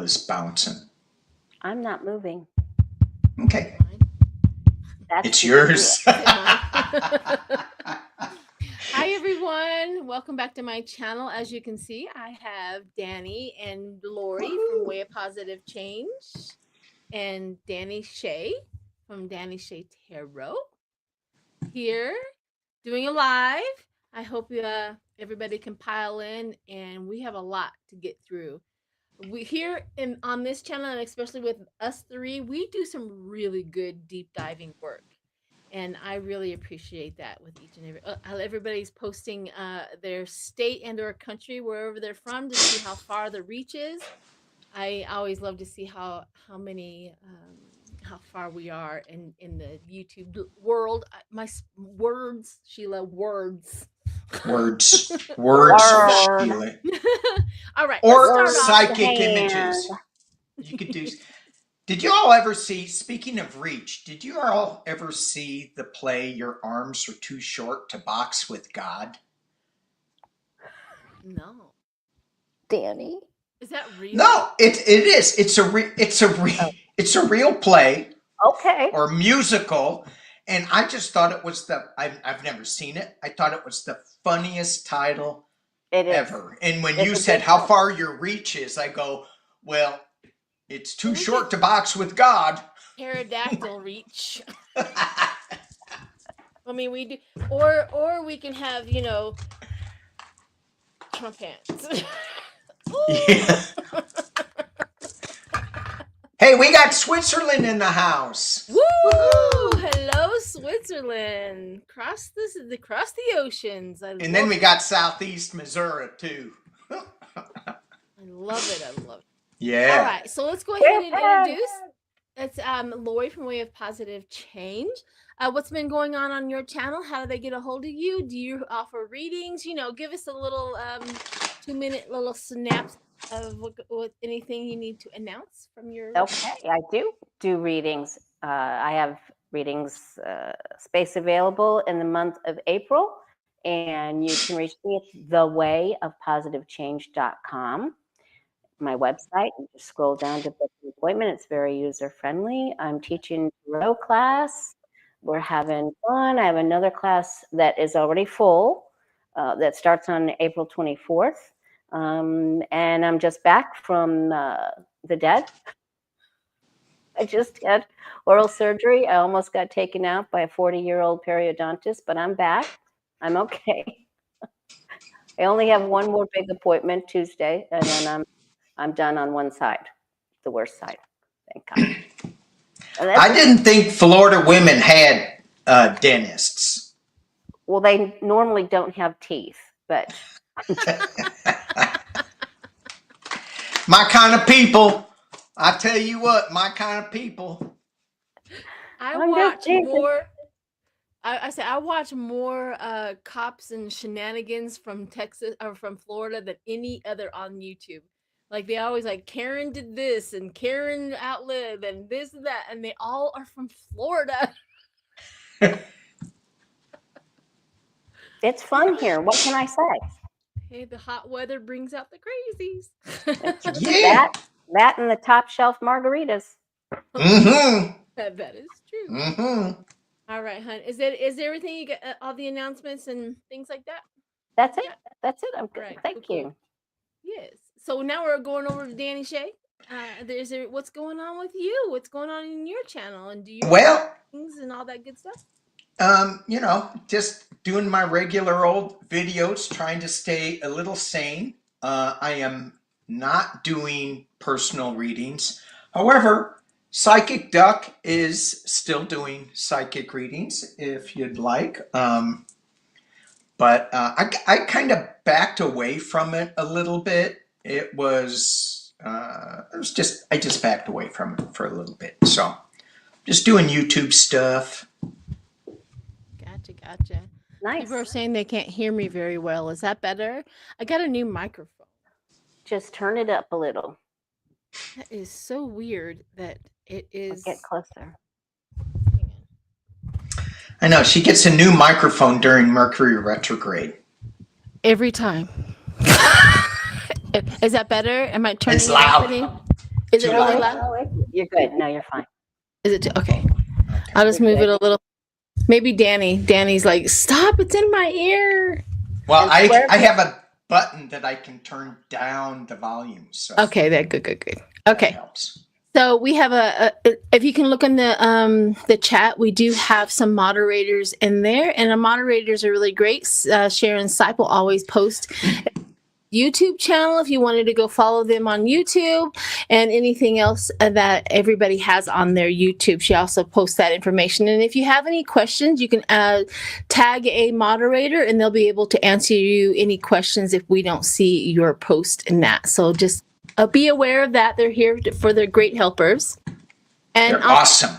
is bouncing. I'm not moving. Okay. That's It's yours. Hi everyone, welcome back to my channel. As you can see, I have Danny and Lori from Way of Positive Change, and Danny Shay from Danny Shay Tarot here doing a live. I hope everybody can pile in, and we have a lot to get through. We here on this channel, and especially with us three, we do some really good deep diving work. And I really appreciate that with each and every. Everybody's posting their state and or country, wherever they're from, to see how far the reach is. I always love to see how far we are in the YouTube world. My words, Sheila, words. Words for Sheila. All right. Or psychic images. You could do. Did you all ever see, speaking of reach, did you all ever see the play Your Arms Are Too Short to Box with God? No. Danny? Is that real? No, it is. It's a real play. Okay. Or musical. And I just thought it was I've never seen it. I thought it was the funniest title ever. And when you said how far your reach is, I go, well, it's too short to box with God. Pterodactyl reach. I mean, we do, or we can have, Trump hands. Yeah. Hey, we got Switzerland in the house. Woo! Hello, Switzerland. Across the oceans. And then we got Southeast Missouri too. I love it. Yeah. All right, so let's go ahead and introduce. That's Lori from Way of Positive Change. What's been going on your channel? How do they get a hold of you? Do you offer readings? Give us a little 2-minute little snaps of what anything you need to announce from your. Okay, I do readings. I have readings space available in the month of April, and you can reach me at thewayofpositivechange.com. My website, and just scroll down to book an appointment. It's very user friendly. I'm teaching tarot class. We're having fun. I have another class that is already full that starts on April 24th. And I'm just back from the dead. I just had oral surgery. I almost got taken out by a 40-year-old periodontist, but I'm back. I'm okay. I only have one more big appointment Tuesday, and then I'm done on one side, the worst side. Thank God. I didn't think Florida women had dentists. Well, they normally don't have teeth, but. My kind of people. I tell you what, my kind of people. I watch more. I watch more cops and shenanigans from Texas or from Florida than any other on YouTube. Like, they always like, Karen did this and Karen outlived and this and that, and they all are from Florida. It's fun here. What can I say? Hey, the hot weather brings out the crazies. Yeah. That and the top shelf margaritas. Mm-hmm. That is true. Mm-hmm. All right, hon. Is everything you get? All the announcements and things like that? That's it. That's it. I'm good. Right. Thank you. Yes. So now we're going over to Danny Shay. What's going on with you? What's going on in your channel? And do you things and all that good stuff? Just doing my regular old videos, trying to stay a little sane. I am not doing personal readings. However, Psychic Duck is still doing psychic readings if you'd like. But I kind of backed away from it a little bit. I just backed away from it for a little bit. So just doing YouTube stuff. Gotcha. Nice. People are saying they can't hear me very well. Is that better? I got a new microphone. Just turn it up a little. That is so weird that it is. Get closer. I know. She gets a new microphone during Mercury retrograde. Every time. Is that better? Am I turning It's loud. Is it Too really loud. loud? You're good. No, you're fine. Is it okay? Okay. I'll just You're move good. it a little. Maybe Danny's like, stop, it's in my ear. Well, And where- I have a button that I can turn down the volume, so Okay, that good. that Okay. helps. So we have if you can look in the chat, we do have some moderators in there, and the moderators are really great. Sharon Sipe will always post YouTube channel if you wanted to go follow them on YouTube, and anything else that everybody has on their YouTube. She also posts that information. And if you have any questions, you can tag a moderator and they'll be able to answer you any questions if we don't see your post in that. So just be aware of that. They're here for their great helpers. And They're awesome.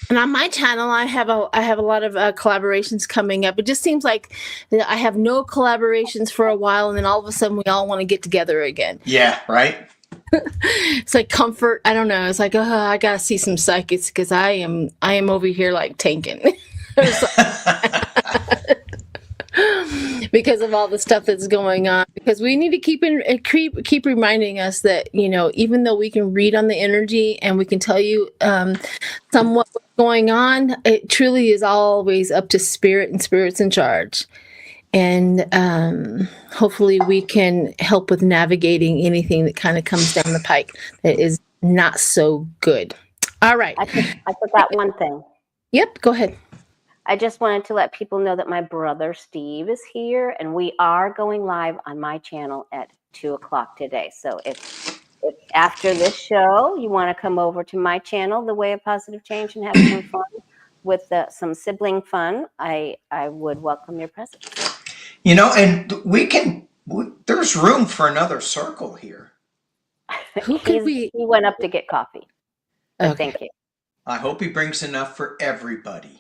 On my channel, I have a lot of collaborations coming up. It just seems like I have no collaborations for a while, and then all of a sudden we all want to get together again. Yeah, right? It's like comfort. I don't know. It's like, oh, I gotta see some psychics because I am over here like tanking. Because of all the stuff that's going on, because we need to keep reminding us that, even though we can read on the energy and we can tell you somewhat what's going on, it truly is always up to spirit, and spirit's in charge. And hopefully we can help with navigating anything that kind of comes down the pike that is not so good. All right. I forgot one thing. Yep, go ahead. I just wanted to let people know that my brother Steve is here, and we are going live on my channel at 2:00 today. So if after this show you want to come over to my channel, The Way of Positive Change, and have some fun with some sibling fun, I would welcome your presence. And there's room for another circle here. He went up to get coffee. But Okay. thank you. I hope he brings enough for everybody.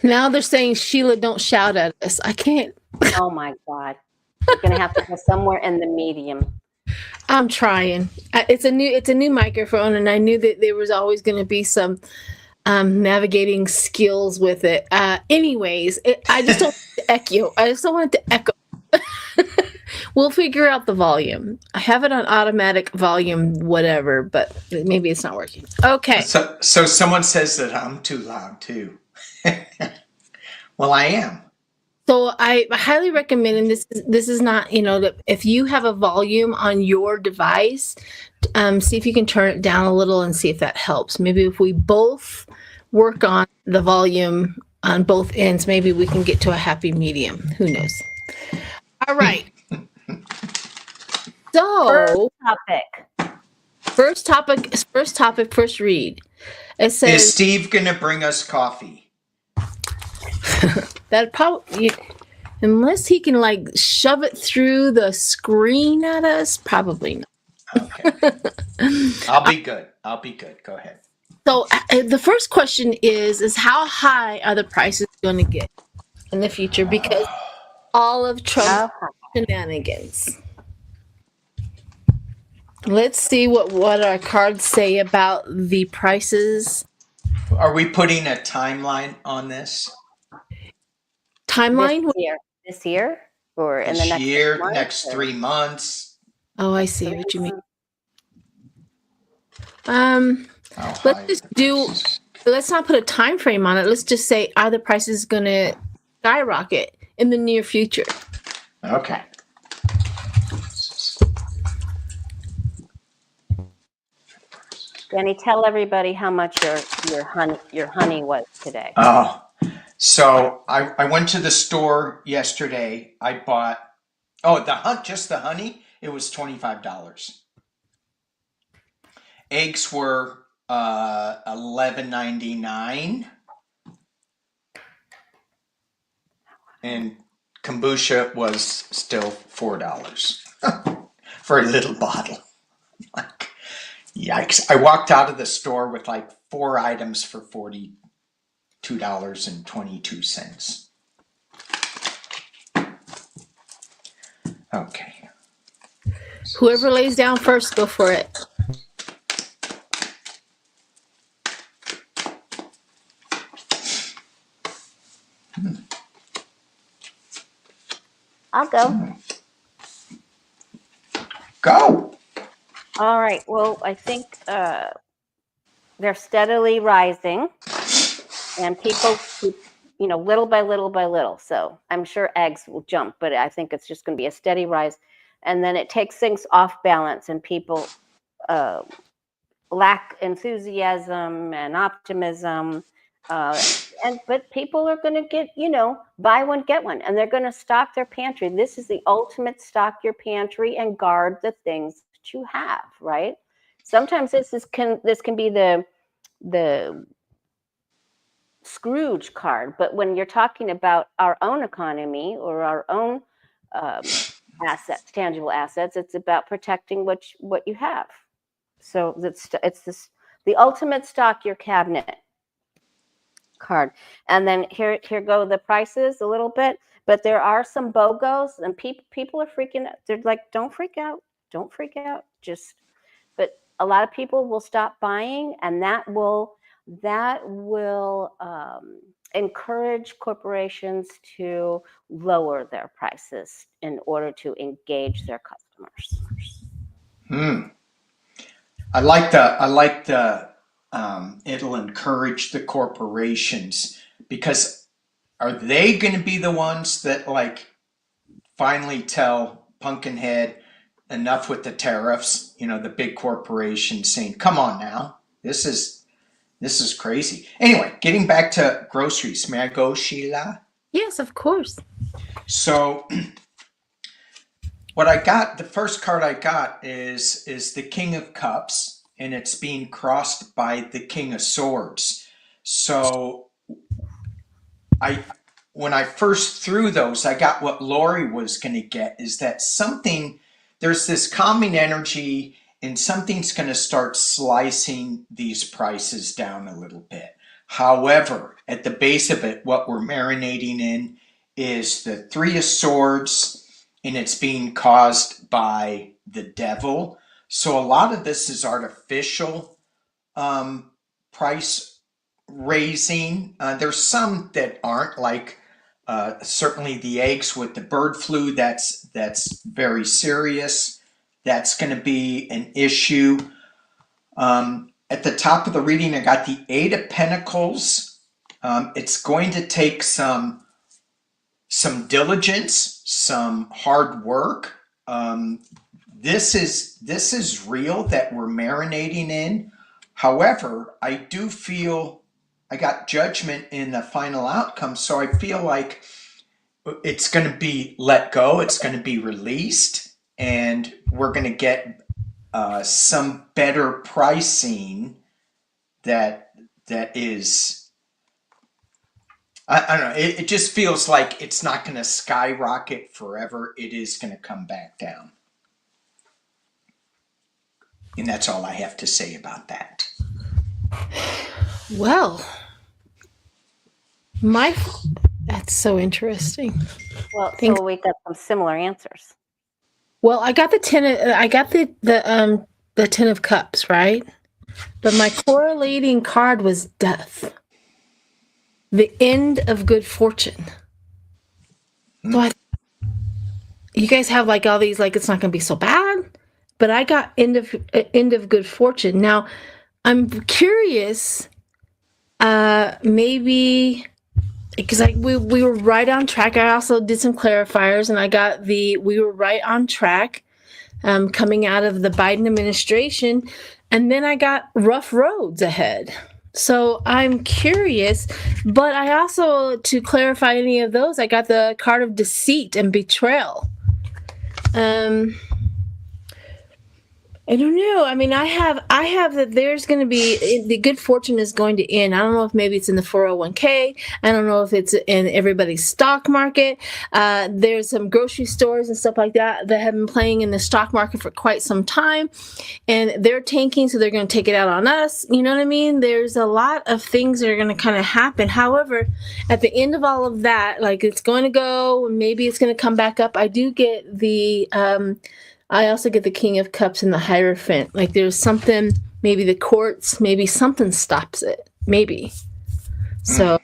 Now they're saying, Sheila, don't shout at us. I can't. Oh my God. You're going to have to go somewhere in the medium. I'm trying. It's a new microphone, and I knew that there was always going to be some navigating skills with it. Anyways, I just don't want it to echo. I just don't want it to echo. We'll figure out the volume. I have it on automatic volume, whatever, but maybe it's not working. Okay. So someone says that I'm too loud too. Well, I am. So I highly recommend, and this is not, if you have a volume on your device, see if you can turn it down a little and see if that helps. Maybe if we both work on the volume on both ends, maybe we can get to a happy medium. Who knows? All right. So first topic, first read. It says, is Steve gonna bring us coffee? That probably, unless he can shove it through the screen at us, probably not. Okay. I'll be good. Go ahead. So the first question is how high are the prices going to get in the future because all of Trump's shenanigans? Let's see what our cards say about the prices. Are we putting a timeline on this? Timeline? This year? Or in the next year, month, next 3 months? Oh, I see what you mean. Let's not put a time frame on it. Let's just say, are the prices going to skyrocket in the near future? Okay. Danny, tell everybody how much your honey was today. Oh, so I went to the store yesterday. I bought just the honey. It was $25. Eggs were $11.99, and kombucha was still $4 for a little bottle. Like, yikes! I walked out of the store with 4 items for $42.22. Okay. Whoever lays down first, go for it. I'll go. Go. All right. Well, I think they're steadily rising, and people keep, little by little by little. So I'm sure eggs will jump, but I think it's just going to be a steady rise, and then it takes things off balance, and people lack enthusiasm and optimism. But people are going to get, buy one, get one, and they're going to stock their pantry. This is the ultimate: stock your pantry and guard the things that you have, right? Sometimes this can be the Scrooge card, but when you're talking about our own economy or our own assets, tangible assets, it's about protecting what you have. So it's the ultimate stock your cabinet card. And then here go the prices a little bit, but there are some BOGOs, and people are freaking out. They're like, don't freak out, but a lot of people will stop buying, and that will encourage corporations to lower their prices in order to engage their customers. I like the it'll encourage the corporations, because are they going to be the ones that like finally tell Pumpkinhead enough with the tariffs? The big corporations saying, "Come on now, this is crazy." Anyway, getting back to groceries, may I go, Sheila? Yes, of course. So what I got, the first card I got is the King of Cups, and it's being crossed by the King of Swords. So when I first threw those, I got what Lori was going to get, is that there's this calming energy, and something's going to start slicing these prices down a little bit. However, at the base of it, what we're marinating in is the Three of Swords, and it's being caused by the devil. So a lot of this is artificial price raising. There's some that aren't, like certainly the eggs with the bird flu. That's very serious. That's going to be an issue. At the top of the reading, I got the Eight of Pentacles. It's going to take some diligence, some hard work. This is real that we're marinating in. However, I do feel I got judgment in the final outcome, so I feel like it's going to be let go. It's going to be released, and we're going to get some better pricing that is, I don't know, it just feels like it's not going to skyrocket forever. It is going to come back down. And that's all I have to say about that. Well, that's so interesting. Well, so we got some similar answers. Well, I got the Ten of Cups, right? But my correlating card was Death. The end of good fortune. So you guys have like all these, like, it's not going to be so bad, but I got end of good fortune. Now, I'm curious, maybe because we were right on track. I also did some clarifiers, and I got we were right on track coming out of the Biden administration, and then I got rough roads ahead. So I'm curious, but I also, to clarify any of those, I got the card of deceit and betrayal. I don't know. I mean, I have that there's going to be, the good fortune is going to end. I don't know if maybe it's in the 401k. I don't know if it's in everybody's stock market. There's some grocery stores and stuff like that have been playing in the stock market for quite some time, and they're tanking, so they're going to take it out on us. You know what I mean? There's a lot of things that are going to kind of happen. However, at the end of all of that, like, it's going to go, maybe it's going to come back up. I do get the, I also get the King of Cups and the Hierophant. Like, there's something, maybe the courts, maybe something stops it. Maybe. So,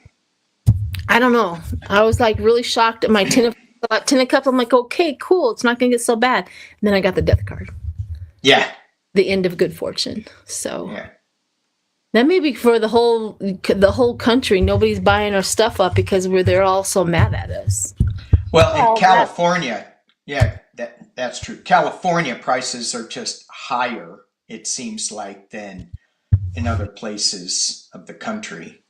I don't know. I was like really shocked at my Ten of Cups. tin of cups. I'm like, okay, cool. It's not going to get so bad. And then I got the death card. Yeah. The end of good fortune. So Yeah. that may be for the whole country. Nobody's buying our stuff up because they're all so mad at us. Well, in California, yeah, that's true. California prices are just higher, it seems like, than in other places of the country.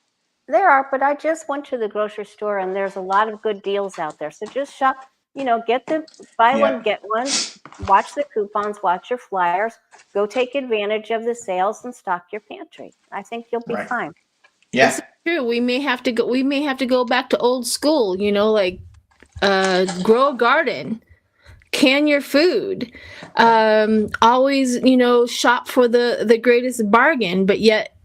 There are, but I just went to the grocery store and there's a lot of good deals out there. So just shop, buy one, get one, watch the coupons, watch your flyers, go take advantage of the sales and stock your pantry. I think you'll be fine. Yeah. This is true. We may have to go back to old school, like grow a garden, can your food, always, shop for the greatest bargain, but yet,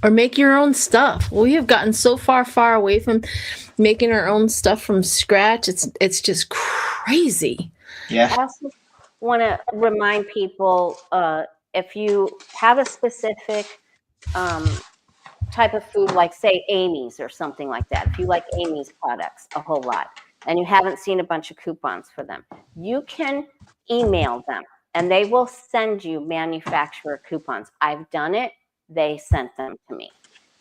or make your own stuff. We have gotten so far away from making our own stuff from scratch. It's just crazy. Yeah. I also want to remind people, if you have a specific type of food, like say Amy's or something like that, if you like Amy's products a whole lot and you haven't seen a bunch of coupons for them, you can email them and they will send you manufacturer coupons. I've done it. They sent them to me.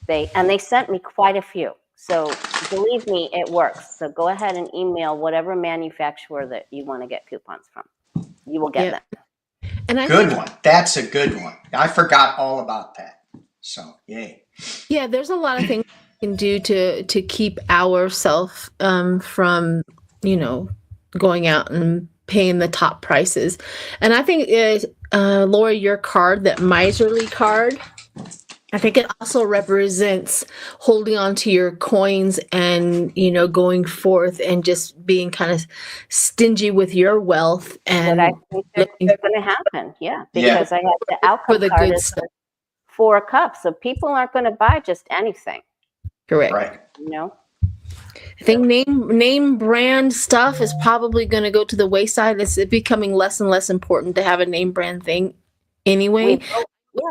They sent me quite a few. So believe me, it works. So go ahead and email whatever manufacturer that you want to get coupons from. You will get them. And good one. That's a good one. I forgot all about that. So yay. Yeah, there's a lot of things we can do to keep ourselves from, going out and paying the top prices. And I think, Lori, your card, that miserly card, I think it also represents holding on to your coins and, going forth and just being kind of stingy with your wealth. And what I think is going to happen. Yeah. Because I have the outcome for the card good stuff. 4 cups. So people aren't going to buy just anything. Correct. Right. I think name brand stuff is probably going to go to the wayside. It's becoming less and less important to have a name brand thing anyway.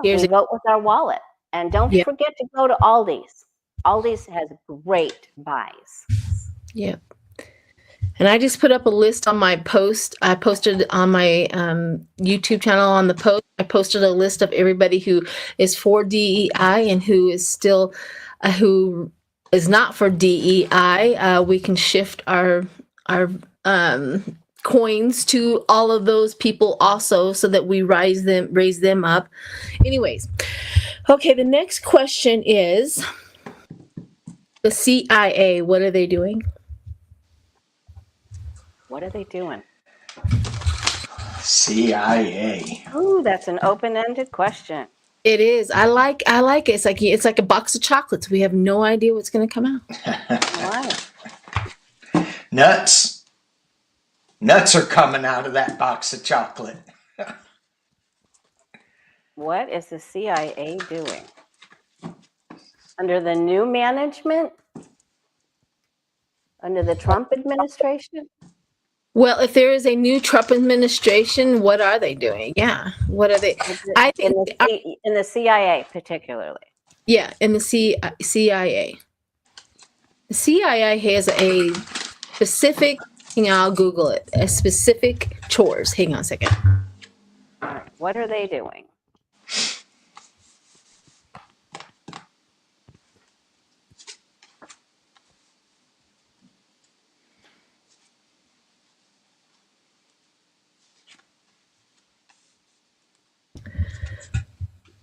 We vote with our wallet. And don't forget to go to Aldi's. Aldi's has great buys. Yeah. And I just put up a list on my post. I posted on my YouTube channel on the post. I posted a list of everybody who is for DEI and who is still, who is not for DEI. We can shift our coins to all of those people also, so that we raise them up. Anyways, okay. The next question is the CIA. What are they doing? What are they doing? CIA. Ooh, that's an open-ended question. It is. I like it. It's like a box of chocolates. We have no idea what's going to come out. Wow. Nuts are coming out of that box of chocolate. What is the CIA doing? Under the new management? Under the Trump administration? Well, if there is a new Trump administration, what are they doing? Yeah. What are they? I think in the CIA particularly. Yeah, in the CIA. The CIA has a specific, I'll Google it, a specific chores. Hang on a second. All right. What are they doing?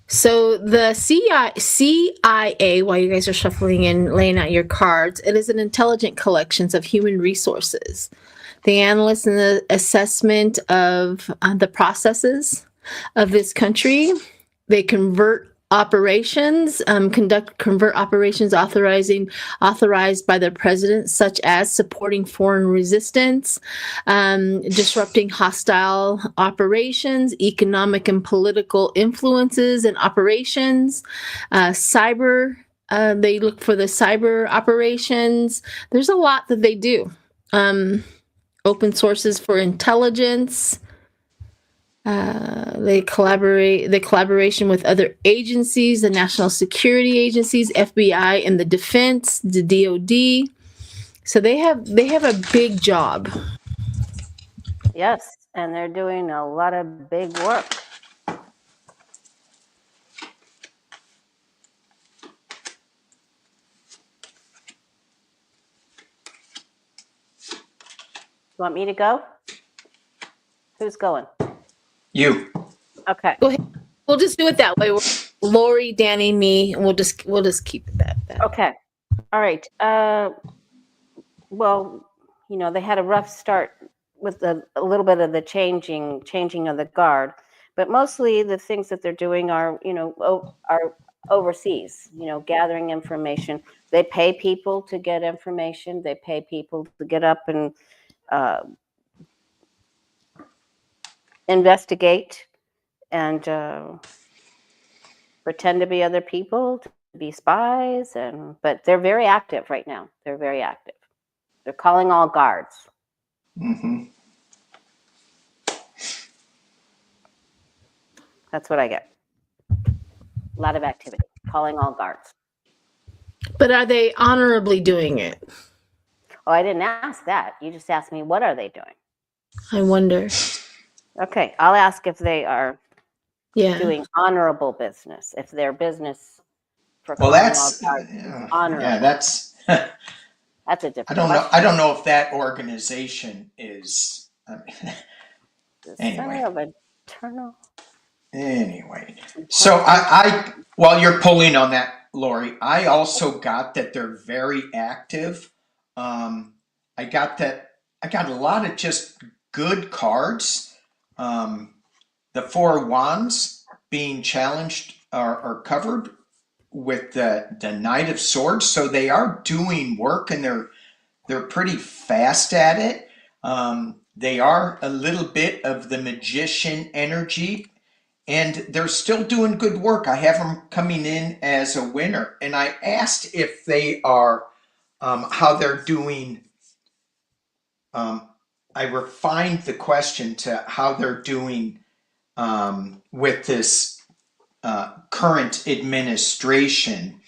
So the CIA, while you guys are shuffling and laying out your cards, it is an intelligent collection of human resources. The analysis and the assessment of the processes of this country. They convert operations, convert operations authorized by the president, such as supporting foreign resistance, disrupting hostile operations, economic and political influences and operations, cyber. They look for the cyber operations. There's a lot that they do. Open sources for intelligence. The collaboration with other agencies, the national security agencies, FBI and the defense, the DOD. So they have a big job. Yes, and they're doing a lot of big work. Want me to go? Who's going? You. Okay. Go ahead. We'll just do it that way. Lori, Danny, me, and we'll just keep it that. Okay. All right. Well, they had a rough start with a little bit of the changing of the guard, but mostly the things that they're doing are overseas. Gathering information. They pay people to get information. They pay people to get up and investigate and pretend to be other people, to be spies, but they're very active right now. They're very active. They're calling all guards. Mm-hmm. That's what I get. A lot of activity, calling all guards. But are they honorably doing it? Oh, I didn't ask that. You just asked me, what are they doing? I wonder. Okay, I'll ask if they are Yeah. doing honorable business. If their business for Well, calling that's all guards is honorable. yeah. That's. That's a different. I don't know if that organization is. The Anyway. Center of Eternal. Anyway, so I while you're pulling on that, Lori, I also got that they're very active. I got a lot of just good cards. The Four of Wands being challenged are covered with the Knight of Swords, so they are doing work and they're pretty fast at it. They are a little bit of the magician energy, and they're still doing good work. I have them coming in as a winner, and I asked if they are how they're doing. I refined the question to how they're doing with this current administration.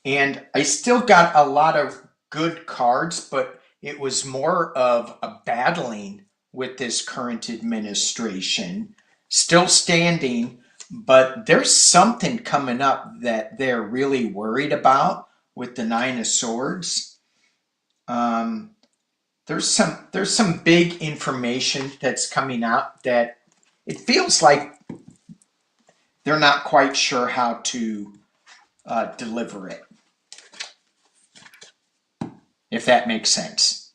And I still got a lot of good cards, but it was more of a battling with this current administration. Still standing, but there's something coming up that they're really worried about with the Nine of Swords. There's some big information that's coming out that it feels like they're not quite sure how to deliver it, if that makes sense.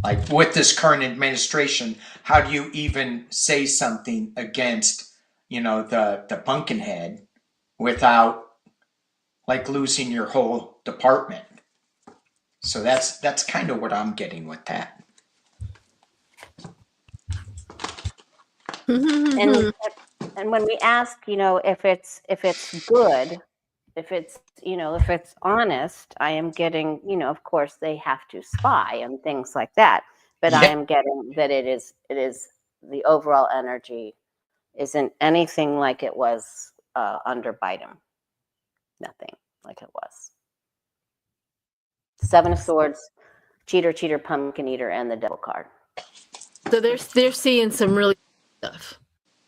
Like with this current administration, how do you even say something against, the Pumpkinhead without like losing your whole department? So that's kind of what I'm getting with that. And when we ask, if it's good, if it's honest, I am getting, of course they have to spy and things like that. But I am getting that it is the overall energy isn't anything like it was under Biden. Nothing like it was. Seven of Swords, cheater, pumpkin eater, and the devil card. So they're seeing some really stuff.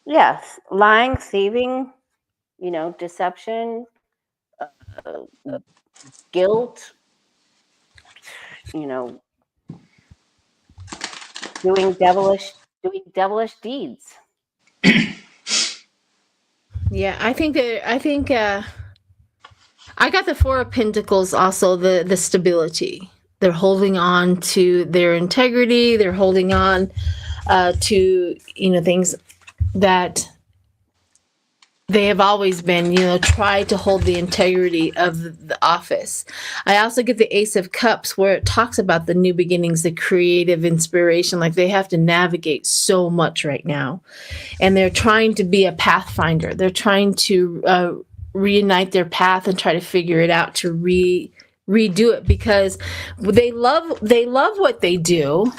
Yes, lying, thieving, deception, guilt, doing devilish deeds. Yeah, I think I got the Four of Pentacles also, the stability. They're holding on to their integrity, they're holding on to things that they have always been, try to hold the integrity of the office. I also get the Ace of Cups, where it talks about the new beginnings, the creative inspiration. Like they have to navigate so much right now. And they're trying to be a pathfinder. They're trying to reunite their path and try to figure it out to redo it, because they love what they do.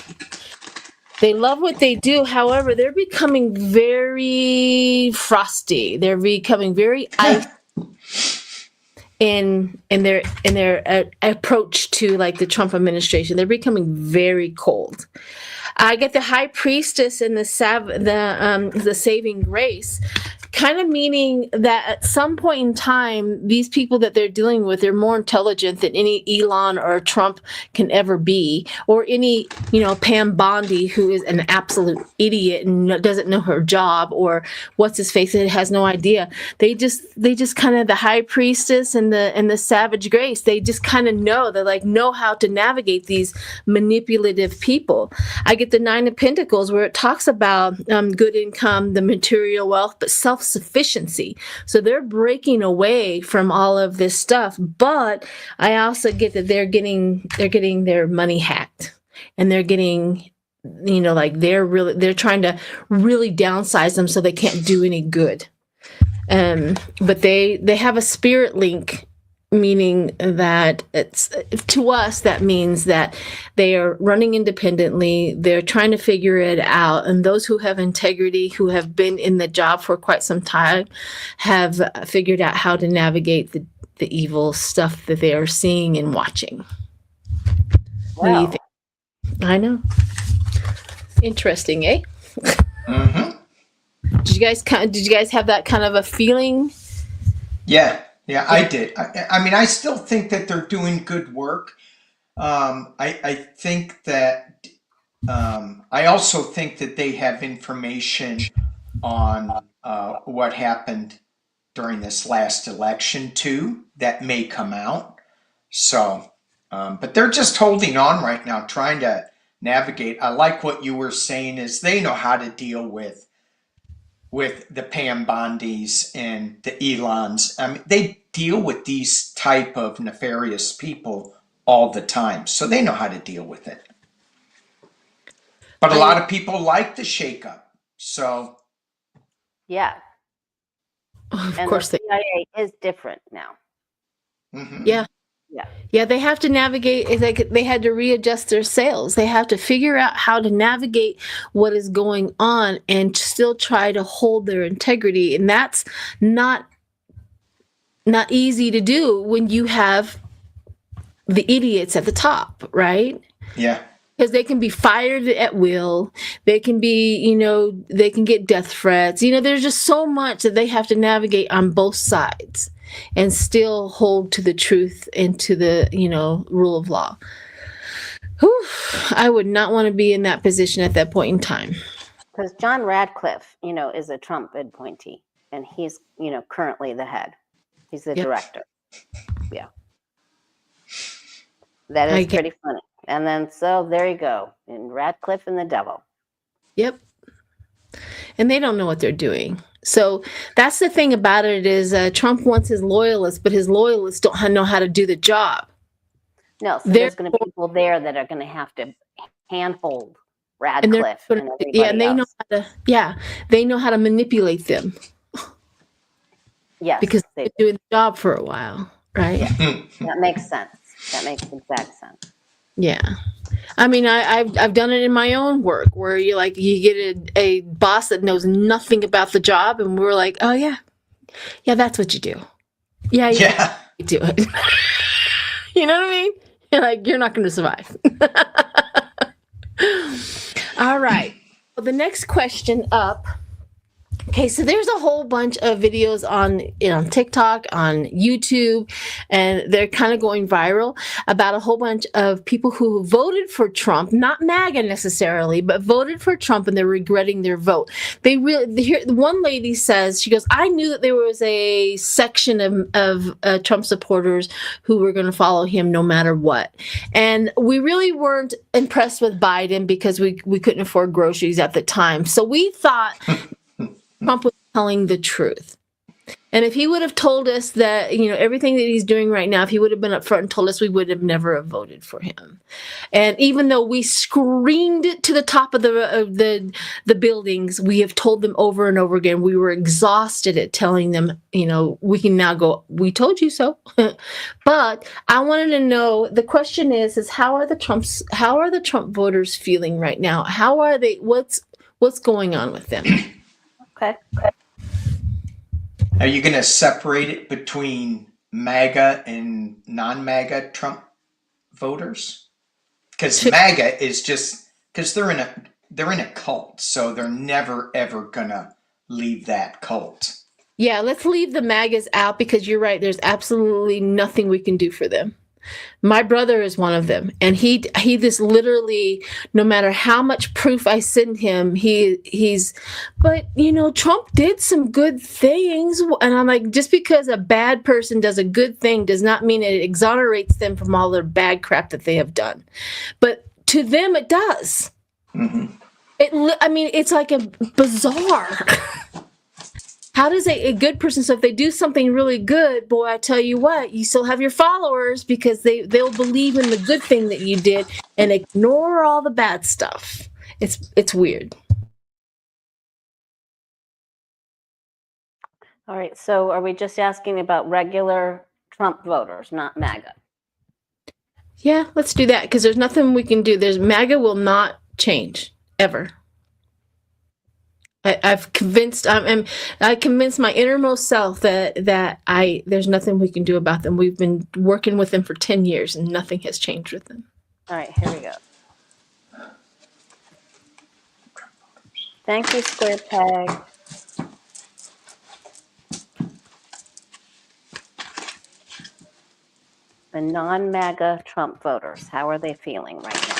They love what they do. However, they're becoming very frosty. They're becoming very icy. in their approach to like the Trump administration. They're becoming very cold. I get the high priestess and the saving grace, kind of meaning that at some point in time, these people that they're dealing with, they're more intelligent than any Elon or Trump can ever be, or any, Pam Bondi, who is an absolute idiot and doesn't know her job, or what's his face that has no idea. They just kind of, the high priestess and the savage grace, they just kind of know how to navigate these manipulative people. I get the Nine of Pentacles, where it talks about good income, the material wealth, but self-sufficiency. So they're breaking away from all of this stuff. But I also get that they're getting their money hacked, and they're getting, they're trying to really downsize them so they can't do any good. But they have a spirit link, meaning that it's, to us, that means that they are running independently. They're trying to figure it out. And those who have integrity, who have been in the job for quite some time, have figured out how to navigate the evil stuff that they are seeing and watching. Wow. What do you think? I know. Interesting, eh? Mm-hmm. Did you guys have that kind of a feeling? Yeah, I did. I mean, I still think that they're doing good work. I think that I also think that they have information on what happened during this last election too that may come out. So, but they're just holding on right now, trying to navigate. I like what you were saying, is they know how to deal with the Pam Bondis and the Elons. I mean, they deal with these type of nefarious people all the time, so they know how to deal with it. But a lot of people like the shakeup, so yeah. Of and course, the CIA is different now. Mm-hmm. Yeah, they have to navigate. It's like they had to readjust their sails. They have to figure out how to navigate what is going on and still try to hold their integrity. And that's not easy to do when you have the idiots at the top, right? Yeah. Because they can be fired at will. They can be, they can get death threats. There's just so much that they have to navigate on both sides and still hold to the truth and to the, rule of law. Whew, I would not want to be in that position at that point in time. Because John Radcliffe, is a Trump appointee, and he's, currently the head. He's the director. Yeah. That is pretty funny. And then, so there you go. And Radcliffe and the devil. Yep. And they don't know what they're doing. So that's the thing about it, is Trump wants his loyalists, but his loyalists don't know how to do the job. No, so there's going to be people there that are going to have to handhold Radcliffe and everybody and they know how to manipulate them. Yes, because they've been doing the job for a while, right? Yeah. That makes sense. That makes exact sense. Yeah. I mean, I've done it in my own work, where you get a boss that knows nothing about the job, and we're like, oh yeah, that's what you do. Yeah. You do it. You know what I mean? You're like, you're not going to survive. All right. Well, the next question up. Okay, so there's a whole bunch of videos on TikTok, on YouTube, and they're kind of going viral about a whole bunch of people who voted for Trump, not MAGA necessarily, but voted for Trump, and they're regretting their vote. One lady says, she goes, I knew that there was a section of Trump supporters who were going to follow him no matter what. And we really weren't impressed with Biden because we couldn't afford groceries at the time. So we thought Trump was telling the truth. And if he would have told us that, everything that he's doing right now, if he would have been up front and told us, we would have never voted for him. And even though we screamed it to the top of the buildings, we have told them over and over again, we were exhausted at telling them, we can now go, we told you so. But I wanted to know, the question is how are the Trump voters feeling right now? How are they, what's going on with them? Okay. Are you going to separate it between MAGA and non-MAGA Trump voters? Because MAGA is just because they're in a cult, so they're never ever gonna leave that cult. Yeah, let's leave the MAGAs out because you're right. There's absolutely nothing we can do for them. My brother is one of them, and he just literally, no matter how much proof I send him, he's. But Trump did some good things, and I'm like, just because a bad person does a good thing does not mean it exonerates them from all their bad crap that they have done. But to them, it does. Mm-hmm. It's like a bizarre. How does a good person, so if they do something really good, boy, I tell you what, you still have your followers because they'll believe in the good thing that you did and ignore all the bad stuff. It's weird. All right, so are we just asking about regular Trump voters, not MAGA? Yeah, let's do that because there's nothing we can do. MAGA will not change ever. I convinced my innermost self that there's nothing we can do about them. We've been working with them for 10 years and nothing has changed with them. All right, here we go. Thank you, Square Peg. The non-MAGA Trump voters, how are they feeling right now?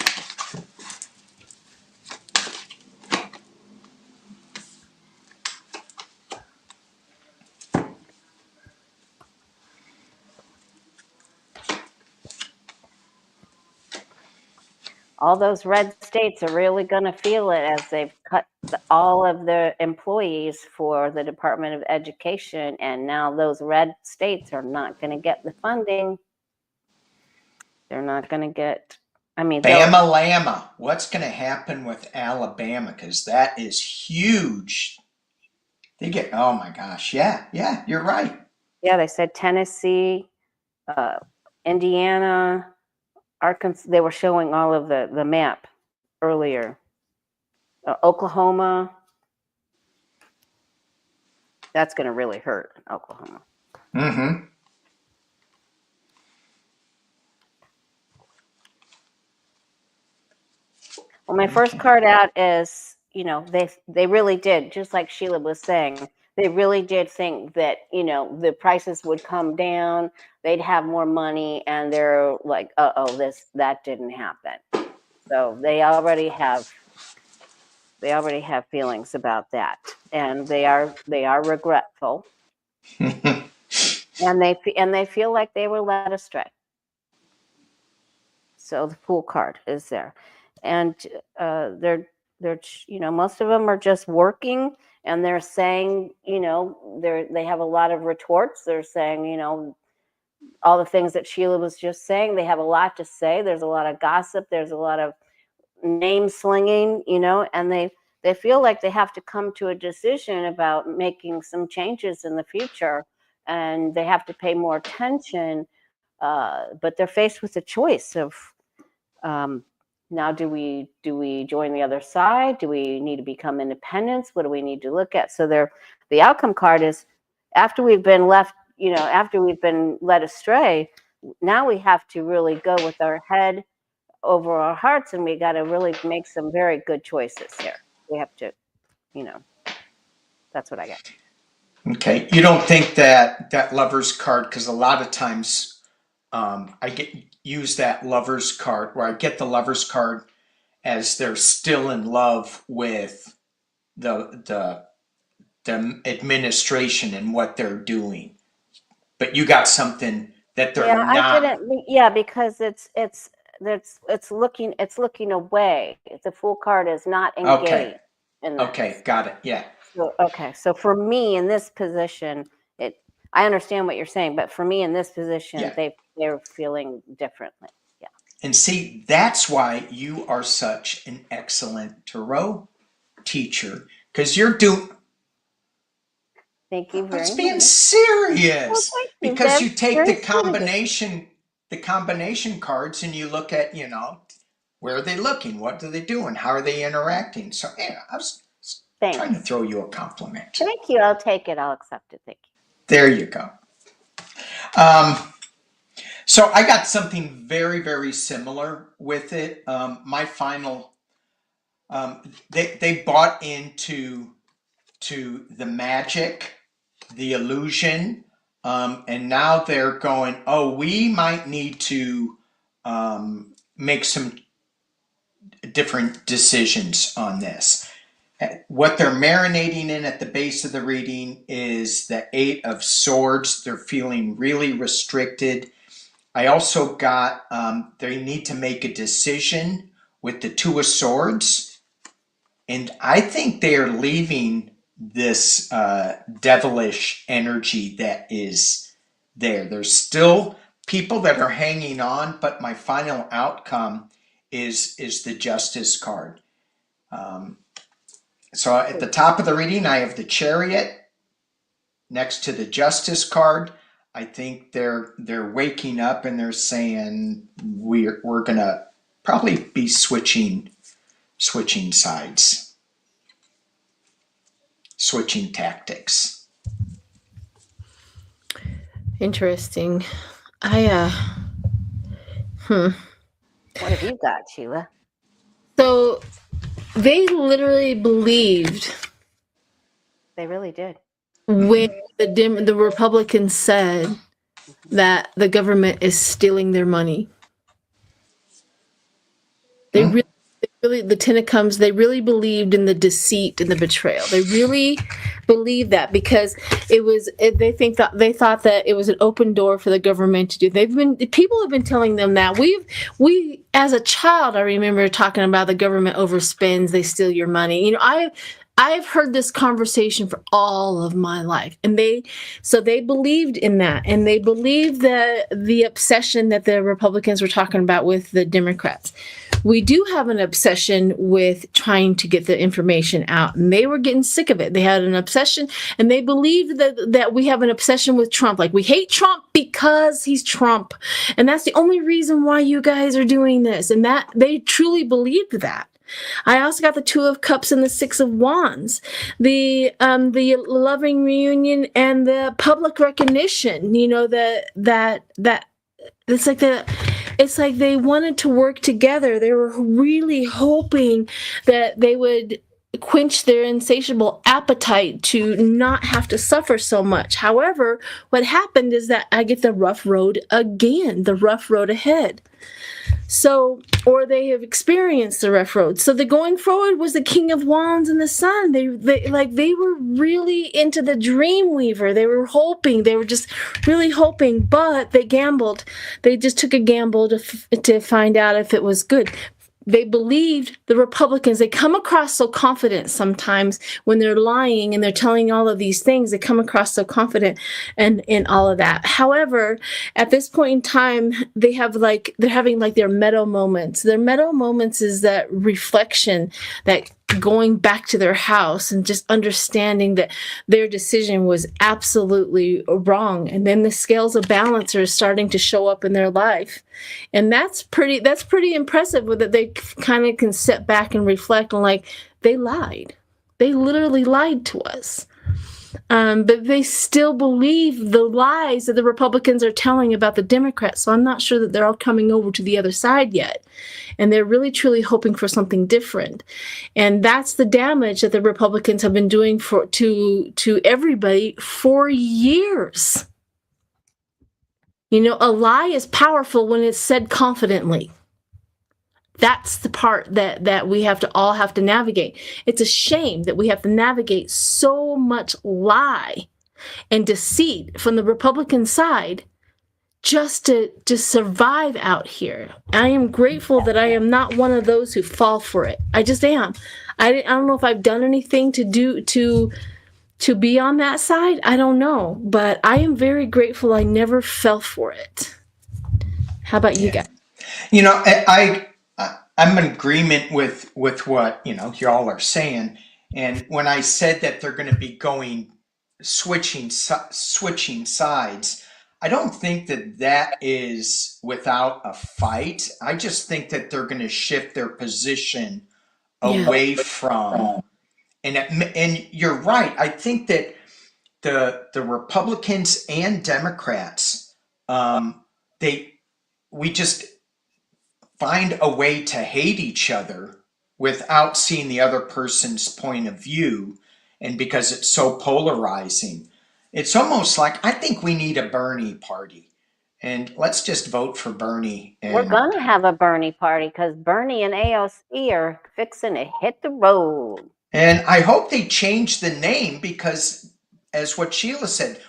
All those red states are really going to feel it as they've cut all of the employees for the Department of Education, and now those red states are not going to get the funding. They're not going to get, Bama Lama. What's going to happen with Alabama? Because that is huge. Oh my gosh. Yeah, you're right. Yeah, they said Tennessee, Indiana, Arkansas. They were showing all of the map earlier. Oklahoma. That's going to really hurt Oklahoma. Mm-hmm. Well, my first card out is, they really did, just like Sheila was saying, they really did think that, the prices would come down, they'd have more money, and they're like, that didn't happen. So they already have feelings about that, and they are regretful, and they feel like they were led astray. So the Fool card is there, and they're most of them are just working, and they're saying, they have a lot of retorts. They're saying, all the things that Sheila was just saying. They have a lot to say. There's a lot of gossip. There's a lot of name slinging, and they feel like they have to come to a decision about making some changes in the future, and they have to pay more attention. But they're faced with a choice of, now do we join the other side? Do we need to become independents? What do we need to look at? So the outcome card is, after we've been left, after we've been led astray, now we have to really go with our head over our hearts, and we got to really make some very good choices here. We have to, that's what I get. Okay. You don't think that Lover's card, because a lot of times I use that Lover's card, where I get the Lover's card as they're still in love with the administration and what they're doing, but you got something that they're not. I didn't. Yeah, because it's looking away. The Fool card is not engaged. Okay, got it. Yeah. So for me in this position, I understand what you're saying, but for me in this position, they're feeling differently. Yeah. And see, that's why you are such an excellent tarot teacher, because you're doing. Thank you very much. It's being serious, because you take the combination cards and you look at, where are they looking? What are they doing? How are they interacting? So I was trying to throw you a compliment. Thank you. I'll take it. I'll accept it. Thank you. There you go. Um, so I got something very, very similar with it. My final, they bought into the magic, the illusion, and now they're going, oh, we might need to make some different decisions on this. What they're marinating in at the base of the reading is the Eight of Swords. They're feeling really restricted. I also got they need to make a decision with the Two of Swords. And I think they are leaving this devilish energy that is there. There's still people that are hanging on, but my final outcome is the Justice card. So at the top of the reading, I have the Chariot next to the Justice card. I think they're waking up and they're saying we're gonna probably be switching sides, switching tactics. Interesting. What have you got, Sheila? So they literally believed They really did. when the Republicans said that the government is stealing their money. They really, the Ten of Cups, they really believed in the deceit and the betrayal. They really believed that because they thought that it was an open door for the government to do. People have been telling them that. We as a child, I remember talking about the government overspends, they steal your money. You know, I've heard this conversation for all of my life, and they believed in that, and they believed the obsession that the Republicans were talking about with the Democrats. We do have an obsession with trying to get the information out, and they were getting sick of it. They had an obsession, and they believed that we have an obsession with Trump. Like, we hate Trump because he's Trump, and that's the only reason why you guys are doing this. And that they truly believed that. I also got the Two of Cups and the Six of Wands, the loving reunion and the public recognition. You know, that it's like they wanted to work together. They were really hoping that they would quench their insatiable appetite to not have to suffer so much. However, what happened is that I get the rough road again, the rough road ahead. So, or they have experienced the rough road. So the going forward was the King of Wands and the Sun. They were really into the dream weaver. They were hoping, they were just really hoping, but they gambled. They just took a gamble to find out if it was good. They believed the Republicans. They come across so confident sometimes when they're lying and they're telling all of these things. They come across so confident and in all of that. However, at this point in time, they're having like their meadow moments. Their meadow moments is that reflection, that going back to their house and just understanding that their decision was absolutely wrong. And then the scales of balance are starting to show up in their life. And that's pretty impressive with it. They kind of can sit back and reflect on, like, they lied. They literally lied to us. But they still believe the lies that the Republicans are telling about the Democrats. So I'm not sure that they're all coming over to the other side yet. And they're really, truly hoping for something different. And that's the damage that the Republicans have been doing to everybody for years. You know, a lie is powerful when it's said confidently. That's the part that we all have to navigate. It's a shame that we have to navigate so much lie and deceit from the Republican side just to survive out here. I am grateful that I am not one of those who fall for it. I just am. I don't know if I've done anything to be on that side. I don't know, but I am very grateful I never fell for it. How about you guys? You know, I'm in agreement with what, you know, y'all are saying. And when I said that they're going to be switching sides, I don't think that is without a fight. I just think that they're going to shift their position away from, and you're right. I think that the Republicans and Democrats we just find a way to hate each other without seeing the other person's point of view, and because it's so polarizing, it's almost like I think we need a Bernie party, and let's just vote for Bernie. We're And gonna have a Bernie party because Bernie and AOC are fixing to hit the road. I hope they change the name, because as what Sheila said,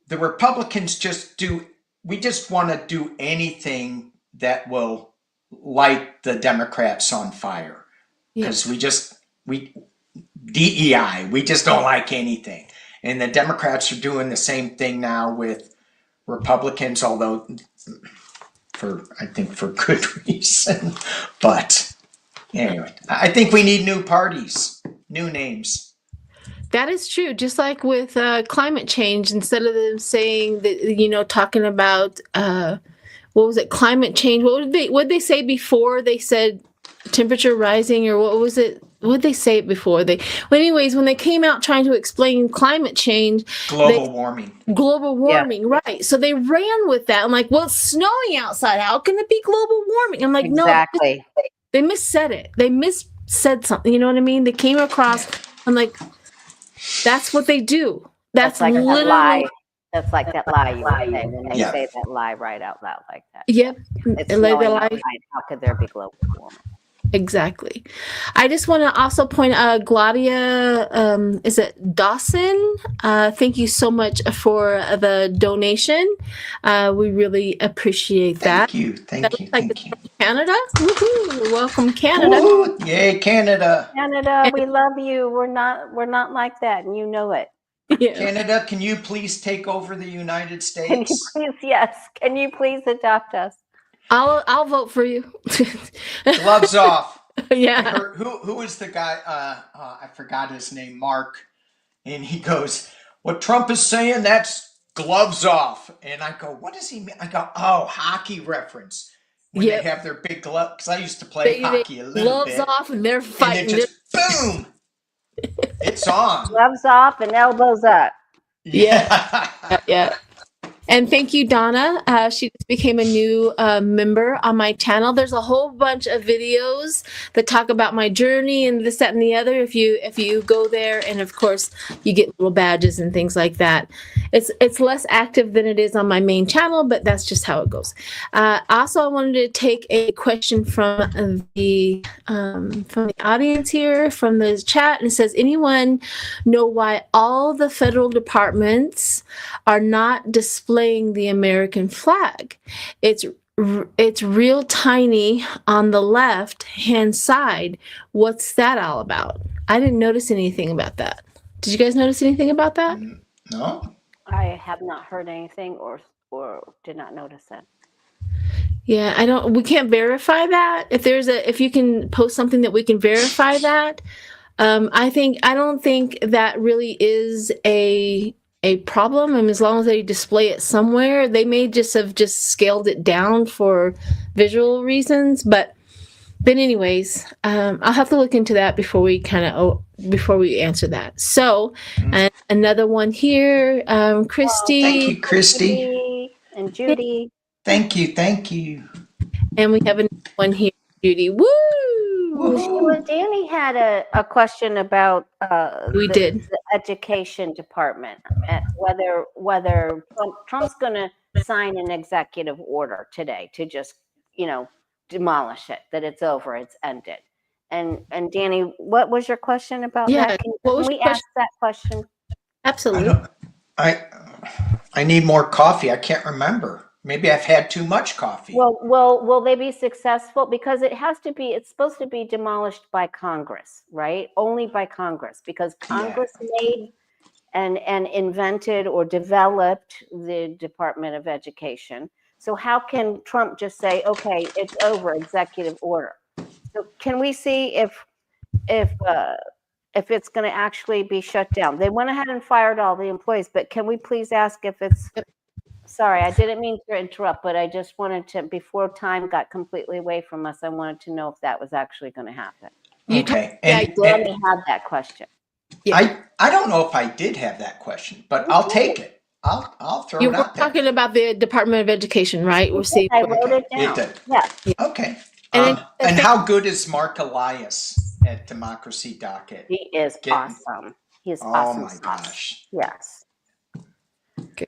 the Republicans we just want to do anything that will light the Democrats on fire. Because we DEI, we just don't like anything. And the Democrats are doing the same thing now with Republicans, although I think for good reason. But anyway, I think we need new parties, new names. That is true. Just like with climate change, instead of them saying that, talking about what was it, climate change? What would they say before? They said temperature rising, or what was it? What did they say before? Well, anyways, when they came out trying to explain climate change, global warming, Yeah. right? So they ran with that. I'm like, well, it's snowing outside. How can it be global warming? I'm like, exactly. No, they missaid it. They missaid something. You know what I mean? They came across. I'm like, that's what they do. That's like literally that lie. That's like that lie you would say when they Yeah. say that lie right out loud like that. Yep. It's snowing outside. How could there be global warming? Exactly. I just want to also point out, Gladia, is it Dawson? Thank you so much for the donation. We really appreciate that. Thank you. Thank you. Thank you. Canada. Woohoo. Welcome, Canada. Woo! Yay, Canada. Canada, we love you. We're not like that, and you know it. Yeah. Canada, can you please take over the United States? Can you please, yes. Can you please adopt us? I'll vote for you. Gloves off. Yeah. Who is the guy? I forgot his name. Mark, and he goes, "What Trump is saying? That's gloves off." And I go, "What does he mean?" I go, "Oh, hockey reference." When they have their big gloves, because I used to play hockey a little bit. Gloves off, and they're fighting. And it just boom. It's on. Gloves off and elbows up. Yeah. And thank you, Donna. She just became a new member on my channel. There's a whole bunch of videos that talk about my journey and this, that, and the other. If you go there, and of course you get little badges and things like that. It's less active than it is on my main channel, but that's just how it goes. Also, I wanted to take a question from the audience here, from the chat, and it says, anyone know why all the federal departments are not displaying the American flag? It's real tiny on the left hand side. What's that all about? I didn't notice anything about that. Did you guys notice anything about that? No, I have not heard anything or did not notice that. Yeah, we can't verify that. If you can post something that we can verify that, I don't think that really is a problem. I mean, as long as they display it somewhere, they may just have scaled it down for visual reasons. But anyways, I'll have to look into that before we answer that. So, and another one here, Christy. Thank you, Christy. And Judy. Thank you. And we have another one here, Judy. Woo! Well, Danny had a question about the education department, whether Trump's going to sign an executive order today to just demolish it, that it's over, it's ended. And Danny, what was your question about that? Can we ask that question? Absolutely. I need more coffee. I can't remember. Maybe I've had too much coffee. Well, will they be successful? Because it's supposed to be demolished by Congress, right? Only by Congress, because Congress made and invented or developed the Department of Education. So how can Trump just say, okay, it's over, executive order? So can we see if it's going to actually be shut down? They went ahead and fired all the employees, but can we please ask if it's... Sorry, I didn't mean to interrupt, but I just wanted to, before time got completely away from us, I wanted to know if that was actually going to happen. Okay. Danny had that question. Yeah. I don't know if I did have that question, but I'll take it. I'll throw You it were out there. talking about the Department of Education, right? We'll see. I wrote it It down. did. Yeah. Okay. And And how good is Mark Elias at Democracy Docket? He is awesome. He is Oh awesome my sauce. gosh. Yes. Okay.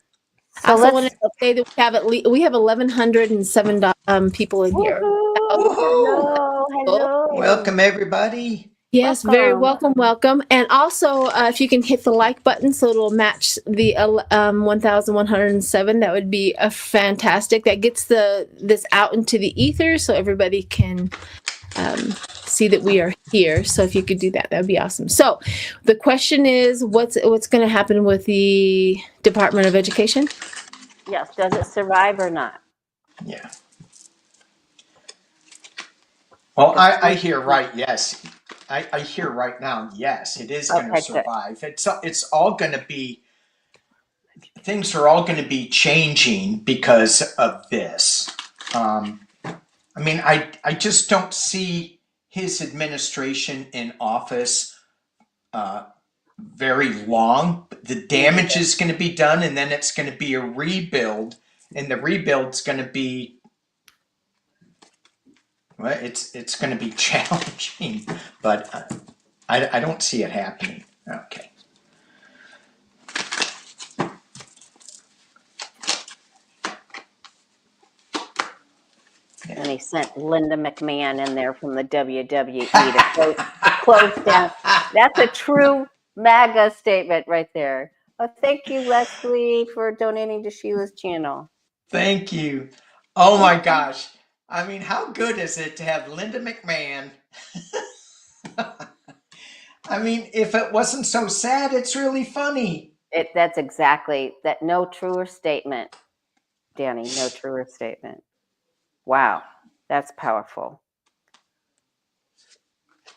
So I also let's. wanted to say that we have 1,107 people in here. Hello. Hello. Welcome everybody. Yes, very Welcome. welcome. And also, if you can hit the like button so it'll match the 1,107, that would be fantastic. That gets this out into the ether so everybody can see that we are here. So if you could do that, that would be awesome. So the question is, what's going to happen with the Department of Education? Yes. Does it survive or not? Yeah. Well, I hear right. Yes. I hear right now. Yes, it is going to Okay, survive. It's all going to be. Things are all going to be changing because of this. I mean, I just don't see his administration in office very long. The damage is going to be done, and then it's going to be a rebuild, and the rebuild's going to be, well, it's going to be challenging, but I don't see it happening. Okay. And he sent Linda McMahon in there from the WWE to close down. That's a true MAGA statement right there. Oh, thank you, Leslie, for donating to Sheila's channel. Thank you. Oh my gosh. I mean, how good is it to have Linda McMahon? I mean, if it wasn't so sad, it's really funny. That's exactly that. No truer statement, Danny. No truer statement. Wow, that's powerful.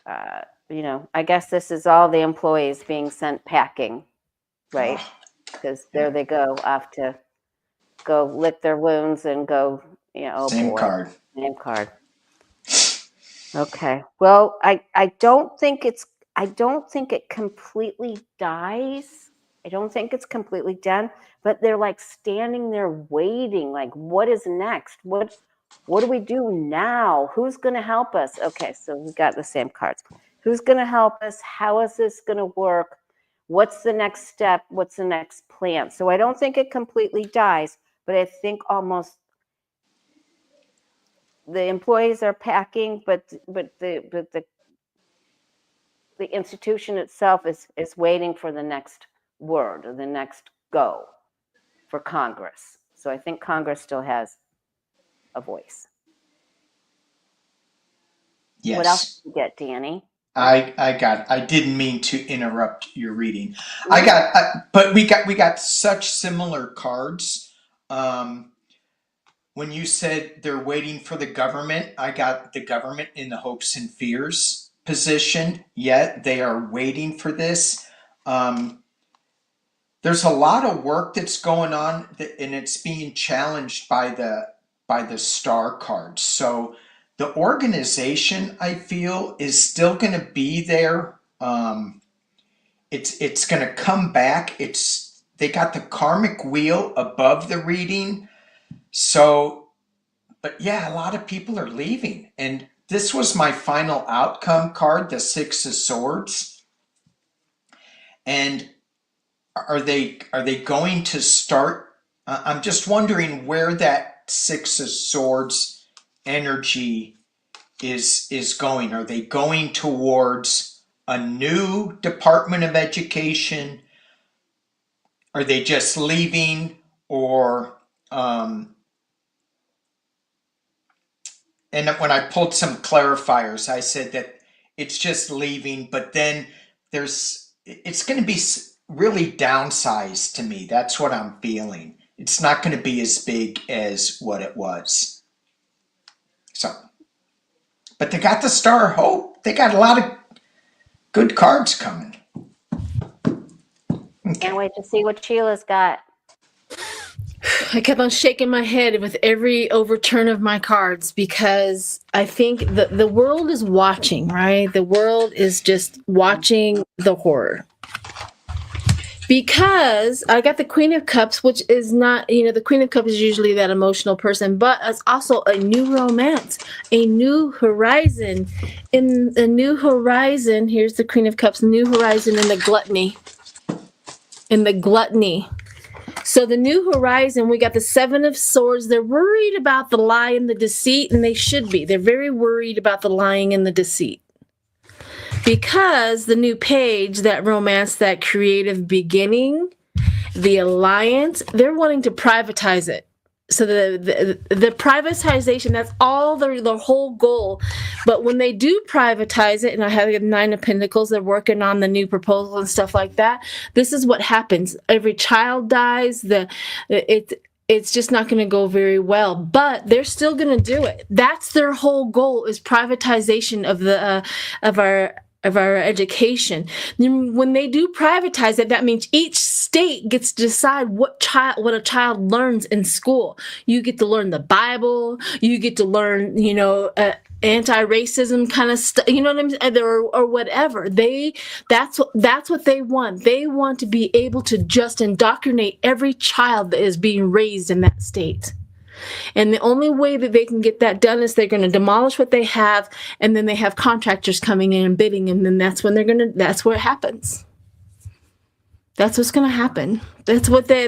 I guess this is all the employees being sent packing, right? Because there they go off to go lick their wounds and go, Same card. Same card. Okay. Well, I don't think it completely dies. I don't think it's completely done, but they're like standing there waiting, like, what is next? What do we do now? Who's going to help us? Okay, so we got the same cards. Who's going to help us? How is this going to work? What's the next step? What's the next plan? So I don't think it completely dies, but I think almost the employees are packing, but the institution itself is waiting for the next word or the next go for Congress. So I think Congress still has a voice. Yes. What else did you get, Danny? I didn't mean to interrupt your reading. But we got such similar cards. When you said they're waiting for the government, I got the government in the hopes and fears position. Yet they are waiting for this. There's a lot of work that's going on, and it's being challenged by the star cards. So the organization, I feel, is still going to be there. It's going to come back. They got the karmic wheel above the reading. So, but yeah, a lot of people are leaving. And this was my final outcome card, the Six of Swords. And are they going to start? I'm just wondering where that Six of Swords energy is going. Are they going towards a new Department of Education? Are they just leaving? Or and when I pulled some clarifiers, I said that it's just leaving, but then it's going to be really downsized to me. That's what I'm feeling. It's not going to be as big as what it was. So, but they got the Star of Hope. They got a lot of good cards coming. Okay. Can't wait to see what Sheila's got. I kept on shaking my head with every overturn of my cards because I think the world is watching, right? The world is just watching the horror. Because I got the Queen of Cups, which is not, the Queen of Cups is usually that emotional person, but it's also a new romance, a new horizon. In the new horizon, here's the Queen of Cups, new horizon in the gluttony. So the new horizon, we got the Seven of Swords. They're worried about the lie and the deceit, and they should be. They're very worried about the lying and the deceit. Because the new page, that romance, that creative beginning, the alliance, they're wanting to privatize it. So the privatization, that's all their whole goal. But when they do privatize it, and I have the Nine of Pentacles, they're working on the new proposal and stuff like that. This is what happens. Every child dies. It's just not going to go very well, but they're still going to do it. That's their whole goal, is privatization of our education. When they do privatize it, that means each state gets to decide what a child learns in school. You get to learn the Bible. You get to learn, anti-racism kind of stuff. You know what I'm saying? Or whatever. That's what they want. They want to be able to just indoctrinate every child that is being raised in that state. And the only way that they can get that done is they're going to demolish what they have, and then they have contractors coming in and bidding, and then that's where it happens. That's what's going to happen. That's what they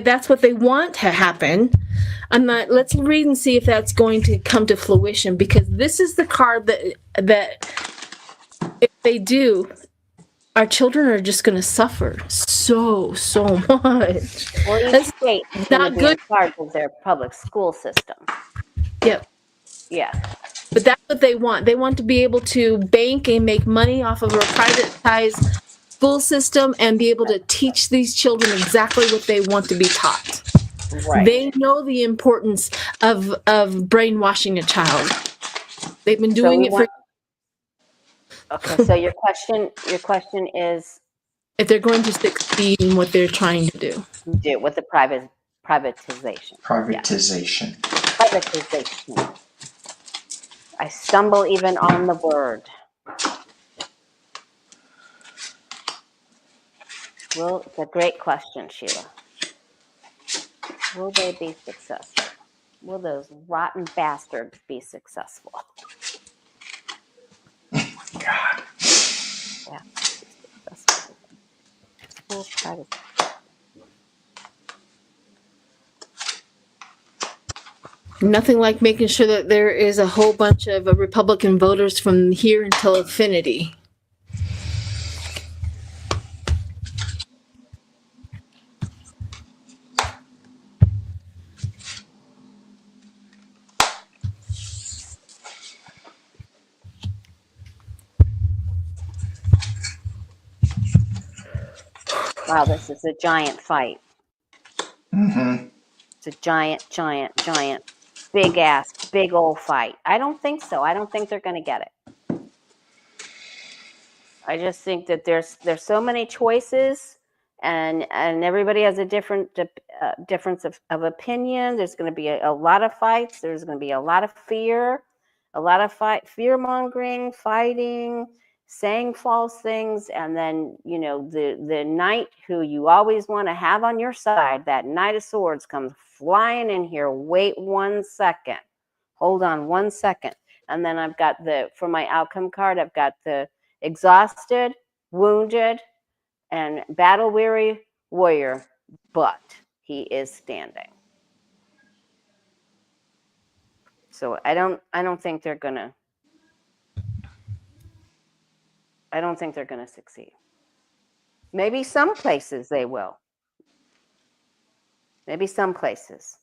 want to happen. Let's read and see if that's going to come to fruition, because this is the card that if they do, our children are just going to suffer so much. Well, each That's state is not going to be good. in charge of their public school system. Yep. Yeah. But that's what they want. They want to be able to bank and make money off of a privatized school system and be able to teach these children exactly what they want to be taught. Right. They know the importance of brainwashing a child. They've been doing it for. Okay, so your question is if they're going to succeed in what they're trying to do. With the privatization. Privatization. Yeah. Privatization. I stumble even on the word. Well, it's a great question, Sheila. Will they be successful? Will those rotten bastards be successful? God. Yeah. Successful. Full privacy. Nothing like making sure that there is a whole bunch of Republican voters from here until infinity. Wow, this is a giant fight. Mm-hmm. It's a giant, big old fight. I don't think so. I don't think they're going to get it. I just think that there's so many choices, and everybody has a different difference of opinion. There's going to be a lot of fights. There's going to be a lot of fear, fear mongering, fighting, saying false things, and then the knight who you always want to have on your side, that Knight of Swords, comes flying in here. Wait 1 second. Hold on 1 second. And then I've got for my outcome card, I've got the exhausted, wounded, and battle-weary warrior, but he is standing. So I don't think they're gonna. I don't think they're gonna succeed. Maybe some places they will. Maybe some places.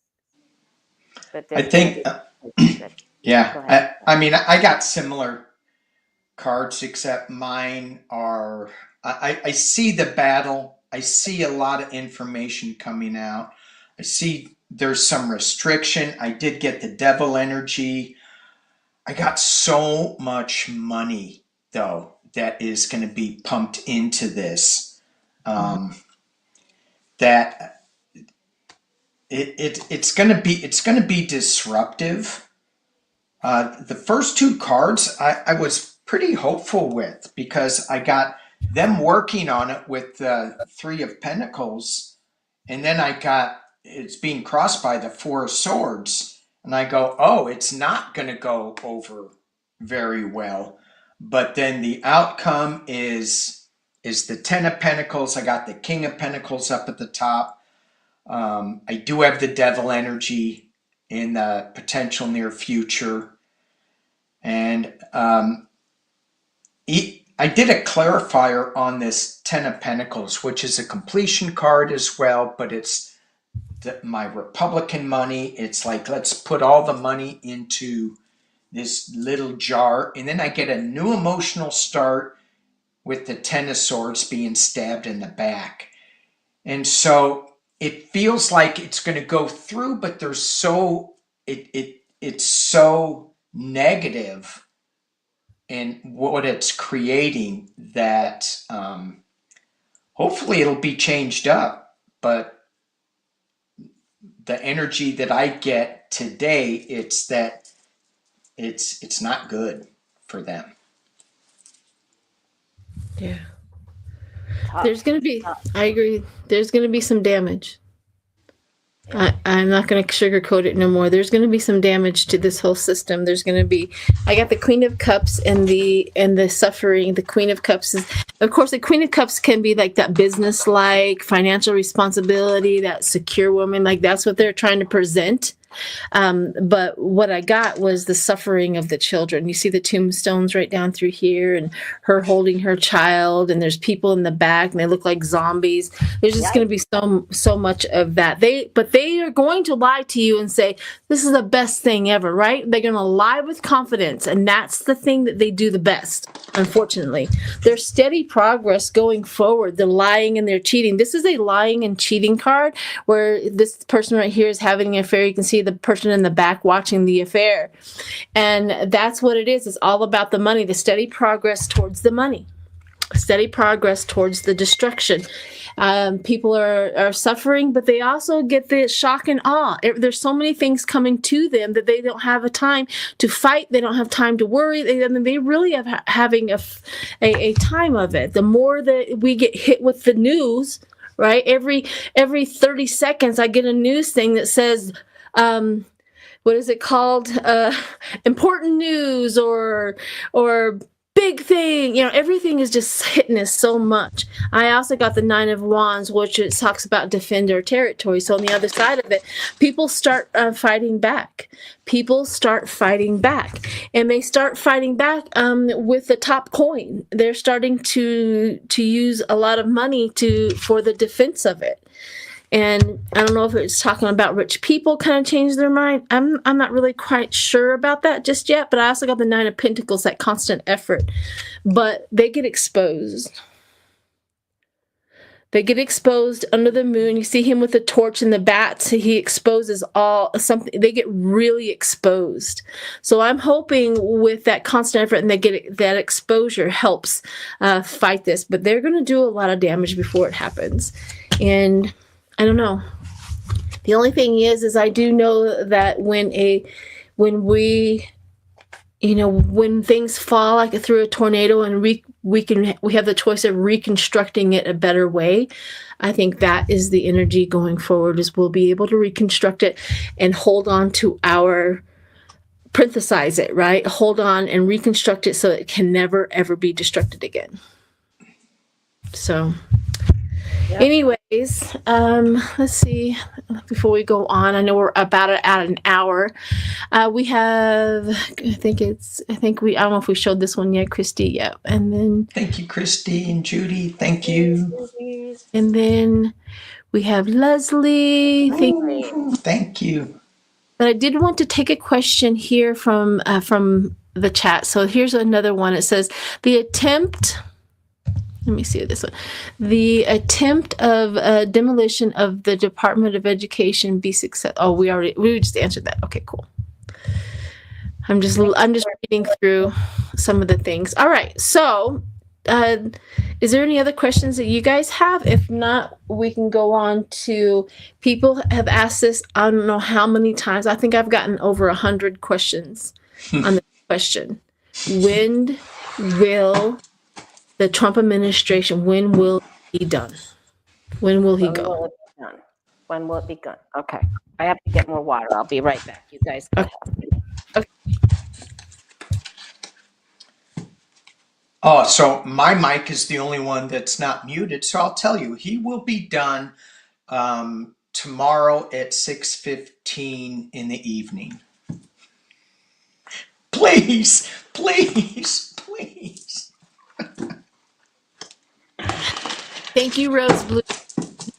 But I think. Yeah. I mean, I got similar cards, except mine are. I see the battle. I see a lot of information coming out. I see there's some restriction. I did get the devil energy. I got so much money, though, that is going to be pumped into this. That it's going to be disruptive. The first two cards I was pretty hopeful with, because I got them working on it with the Three of Pentacles, and then it's being crossed by the Four of Swords, and I go, oh, it's not going to go over very well. But then the outcome is the Ten of Pentacles. I got the King of Pentacles up at the top. I do have the Devil energy in the potential near future. And I did a clarifier on this Ten of Pentacles, which is a completion card as well, but it's my Republican money. It's like, let's put all the money into this little jar, and then I get a new emotional start with the Ten of Swords being stabbed in the back. And so it feels like it's going to go through, but it's so negative in what it's creating that hopefully it'll be changed up. But the energy that I get today, it's that it's not good for them. Yeah. There's going to be, I agree, there's going to be some damage. I'm not going to sugarcoat it no more. There's going to be some damage to this whole system. There's going to be, I got the Queen of Cups and the suffering. The Queen of Cups is, of course, the Queen of Cups can be like that business-like financial responsibility, that secure woman. Like that's what they're trying to present. But what I got was the suffering of the children. You see the tombstones right down through here, and her holding her child, and there's people in the back, and they look like zombies. There's just going to be so much of that. But they are going to lie to you and say, this is the best thing ever, right? They're going to lie with confidence, and that's the thing that they do the best, unfortunately. There's steady progress going forward. The lying and they're cheating. This is a lying and cheating card, where this person right here is having an affair. You can see the person in the back watching the affair. And that's what it is. It's all about the money, the steady progress towards the money, steady progress towards the destruction. People are suffering, but they also get the shock and awe. There's so many things coming to them that they don't have a time to fight. They don't have time to worry. They really are having a time of it. The more that we get hit with the news, right? Every 30 seconds, I get a news thing that says, what is it called? Important news or big thing. Everything is just hitting us so much. I also got the Nine of Wands, which it talks about defend our territory. So on the other side of it, people start fighting back. People start fighting back, and they start fighting back with the top coin. They're starting to use a lot of money for the defense of it. And I don't know if it's talking about rich people kind of change their mind. I'm not really quite sure about that just yet, but I also got the Nine of Pentacles, that constant effort. But they get exposed. They get exposed under the moon. You see him with the torch and the bats. He exposes something. They get really exposed. So I'm hoping with that constant effort and they get that exposure helps fight this. But they're going to do a lot of damage before it happens. And I don't know. The only thing is I do know that when things fall like through a tornado and we have the choice of reconstructing it a better way, I think that is the energy going forward, is we'll be able to reconstruct it and hold on to parenthesize it, right? Hold on and reconstruct it so it can never, ever be destructed again. So... Yep. Anyways, let's see, before we go on, I know we're about at an hour. We have, I don't know if we showed this one yet, Christy. Yep. And then. Thank you, Christy and Judy. Thank you. And then we have Leslie. Thank you. But I did want to take a question here from the chat. So here's another one. It says, let me see this one. The attempt of demolition of the Department of Education be successful. Oh, we just answered that. Okay, cool. I'm just reading through some of the things. All right. So, is there any other questions that you guys have? If not, we can go on to, people have asked this, I don't know how many times. I think I've gotten over 100 questions on the question. When will the the Trump administration, when will it be done? When will he When go? will it be done? When will it be done? Okay. I have to get more water. I'll be right back. You guys go ahead. Oh, so my mic is the only one that's not muted. So I'll tell you, he will be done tomorrow at 6:15 in the evening. Please, please, please. Thank you, Rose Blue.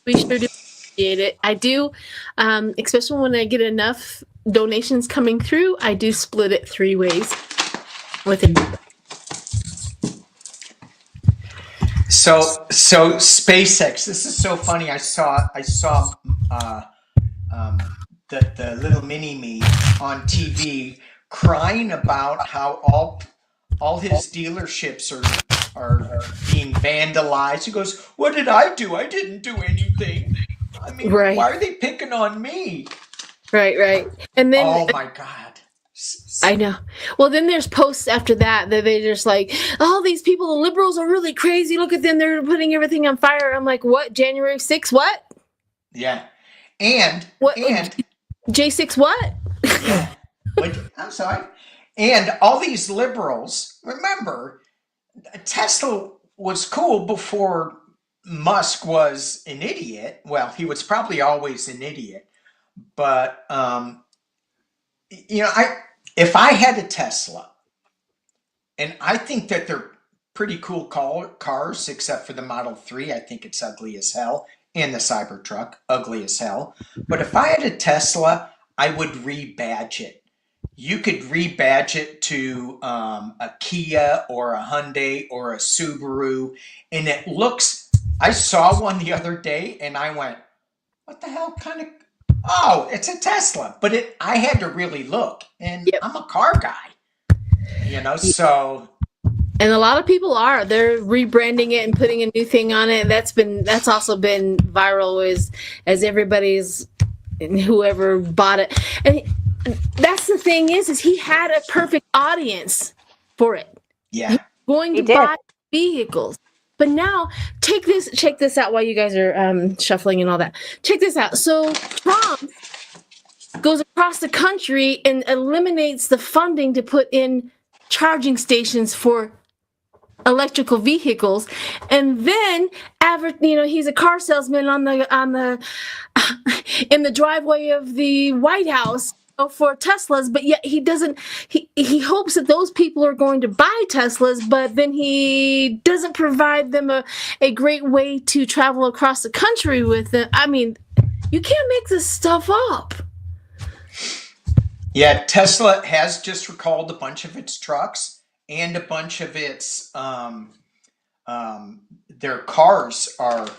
We sure do appreciate it. I do, especially when I get enough donations coming through, I do split it 3 ways with him. So SpaceX. This is so funny. I saw the little mini me on TV crying about how all his dealerships are being vandalized. He goes, "What did I do? I didn't do anything. I mean, Right. why are they picking on me?" Right. And then Oh my God. I know. Well, then there's posts after that they just like, oh, these people, the liberals are really crazy. Look at them. They're putting everything on fire. I'm like, what? January 6th? What? Yeah. And What? J6 what? yeah. I'm sorry. And all these liberals, remember, Tesla was cool before Musk was an idiot. Well, he was probably always an idiot. But if I had a Tesla, and I think that they're pretty cool cars, except for the Model 3. I think it's ugly as hell. And the Cybertruck, ugly as hell. But if I had a Tesla, I would rebadge it. You could rebadge it to a Kia or a Hyundai or a Subaru. And it looks, I saw one the other day and I went, what the hell kind of, oh, it's a Tesla. But I had to really look. And Yep. I'm a car guy, so. And a lot of people they're rebranding it and putting a new thing on it. That's also been viral as everybody's, whoever bought it. And that's the thing is he had a perfect audience for it. Yeah. He's going to buy vehicles. But now check this out while you guys are shuffling and all that. Check this out. So Trump goes across the country and eliminates the funding to put in charging stations for electrical vehicles, and then he's a car salesman on the in the driveway of the White House for Teslas, but yet he doesn't. He hopes that those people are going to buy Teslas, but then he doesn't provide them a great way to travel across the country with them. I mean, you can't make this stuff up. Yeah, Tesla has just recalled a bunch of its trucks and a bunch of its their cars are,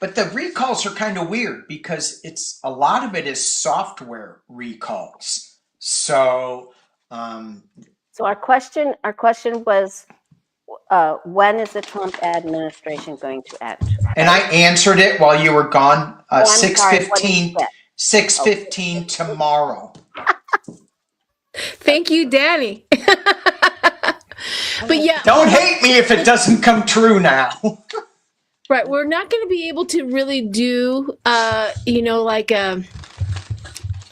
but the recalls are kind of weird because a lot of it is software recalls. So our question was, when is the Trump administration going to end? And I answered it while you were gone. 6:15. 6:15 tomorrow. Thank you, Danny. But yeah, don't hate me if it doesn't come true now. Right, we're not going to be able to really do,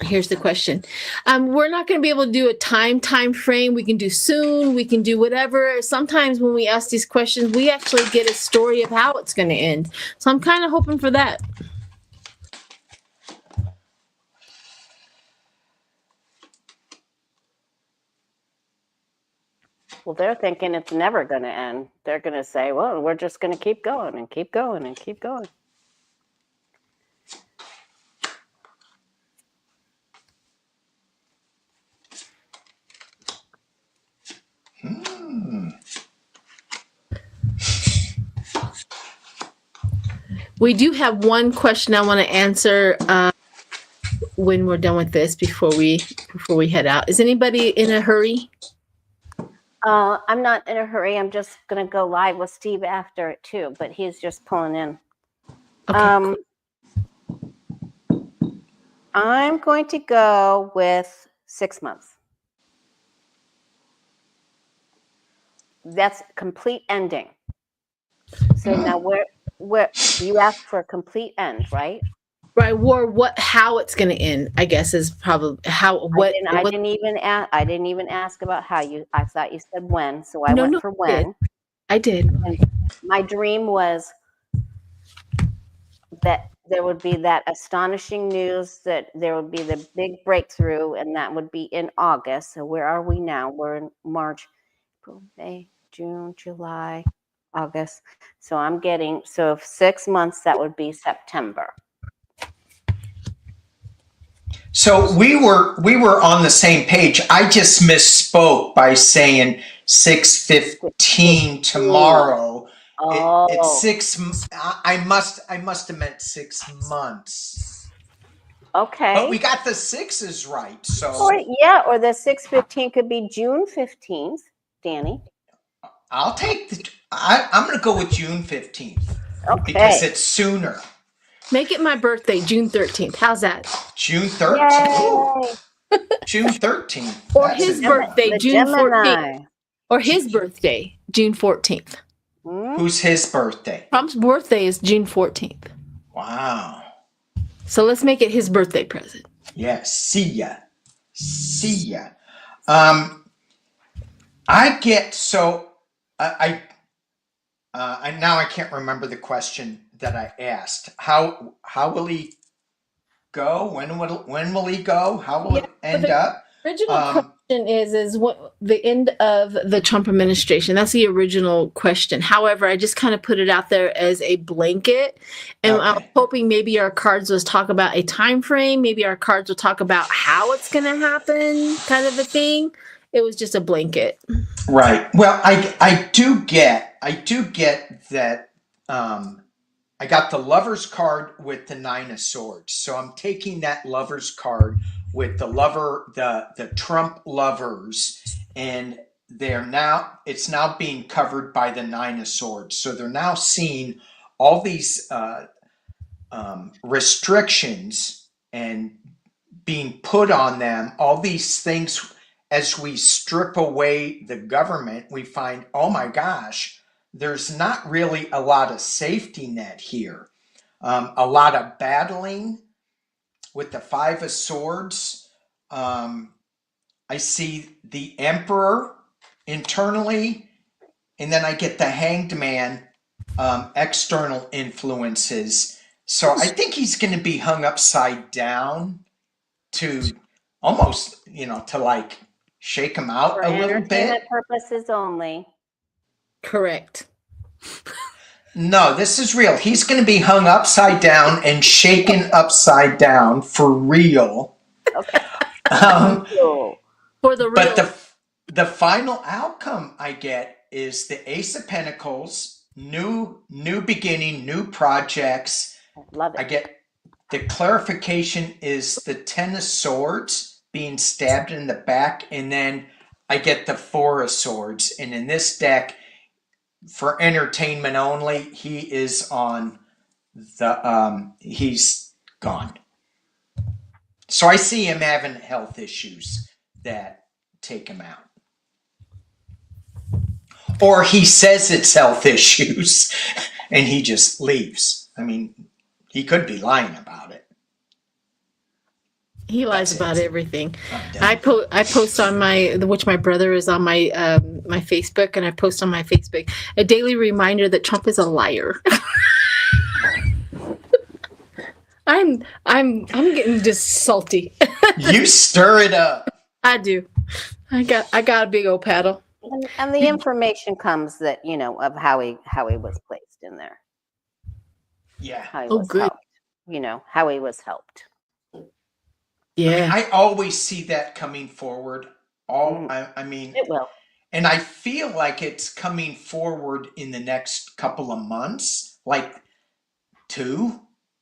here's the question. We're not going to be able to do a time frame. We can do soon. We can do whatever. Sometimes when we ask these questions, we actually get a story of how it's going to end. So I'm kind of hoping for that. Well, they're thinking it's never going to end. They're going to say, well, we're just going to keep going and keep going and keep going. We do have one question I want to answer when we're done with this before we head out. Is anybody in a hurry? I'm not in a hurry. I'm just going to go live with Steve after it too, but he's just pulling in. Okay, I'm going to go with 6 months. That's complete ending. So now where you asked for a complete end, right? Right. Or how it's going to end, I guess, is probably how, I didn't even ask about how I thought you said when, so I no, went no, for I did. when. I did. And my dream was that there would be that astonishing news, that there would be the big breakthrough, and that would be in August. So where are we now? We're in March, April, May, June, July, August. So so 6 months, that would be September. So we were on the same page. I just misspoke by saying 6:15 tomorrow. It's Oh, 6. I must have meant 6 months. But we okay. got the sixes right. So Or the 6/15 could be June 15th, Danny. I'll take I'm going to go with June 15th because Okay. it's sooner. Make it my birthday, June 13th. How's that? June 13th. Yay. June 13th. Or That's his a good birthday, one. The June 14th. Gemini. Or his birthday, June 14th. Who's his birthday? Trump's birthday is June 14th. Wow. So let's make it his birthday present. Yes. See ya. See ya. I get so I now I can't remember the question that I asked. How will he go? When will he go? How will it end up? Original question is what the end of the Trump administration. That's the original question. However, I just kind of put it out there as a blanket, and I was hoping maybe our cards will talk about a time frame. Maybe our cards will talk about how it's going to happen, kind of a thing. It was just a blanket. Right. Well, I do get that. I got the Lover's card with the Nine of Swords, so I'm taking that Lover's card with the Trump lovers, and it's now being covered by the Nine of Swords. So they're now seeing all these restrictions and being put on them, all these things. As we strip away the government, we find, oh my gosh, there's not really a lot of safety net here. A lot of battling with the Five of Swords. I see the Emperor internally, and then I get the Hanged Man, external influences. So I think he's going to be hung upside down to almost, to like shake him out For a little entertainment bit. purposes only. Correct. No, this is real. He's going to be hung upside down and shaken upside down for real. Okay. For the real. But the final outcome I get is the Ace of Pentacles, new beginning, new projects. Love it. I get the clarification is the Ten of Swords being stabbed in the back, and then I get the Four of Swords. And in this deck, for entertainment only, he is on he's gone. So I see him having health issues that take him out. Or he says it's health issues and he just leaves. I mean, he could be lying about it. He lies about everything. I post on which my brother is on my my Facebook, and I post on my Facebook a daily reminder that Trump is a liar. I'm getting just salty. You stir it up. I do. I got a big old paddle. And the information comes that of how he was placed in there. Yeah. How he was helped. How he was helped. Yeah. I always see that coming forward. I mean, it will. And I feel like it's coming forward in the next couple of months, like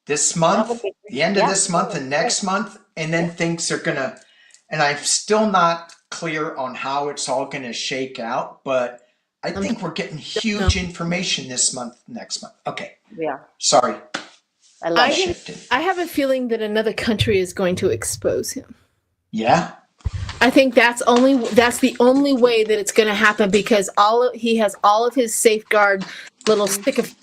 this month, the end of this month and next month. And then things are and I'm still not clear on how it's all going to shake out, but I think we're getting huge information this month, next month. Okay. Yeah. Sorry. I have a feeling that another country is going to expose him. Yeah. I think that's the only way that it's going to happen, because he has all of his safeguard little stick of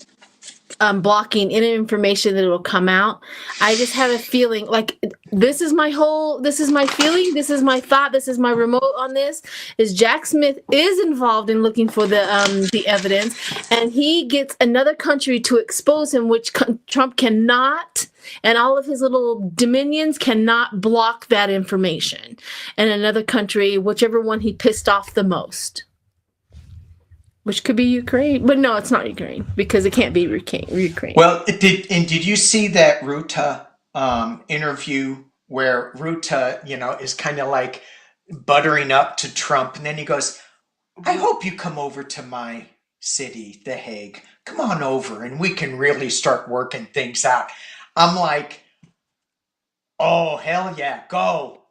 blocking any information that will come out. I just have a feeling like this is my feeling, this is my thought, this is my remote on this, is Jack Smith is involved in looking for the evidence, and he gets another country to expose him, which Trump cannot, and all of his little dominions cannot block that information. And another country, whichever one he pissed off the most. Which could be Ukraine, but no, it's not Ukraine because it can't be Ukraine. Well, did you see that Ruta interview where Ruta, is kind of like buttering up to Trump, and then he goes, "I hope you come over to my city, The Hague. Come on over, and we can really start working things out." I'm like, "Oh hell yeah, go!"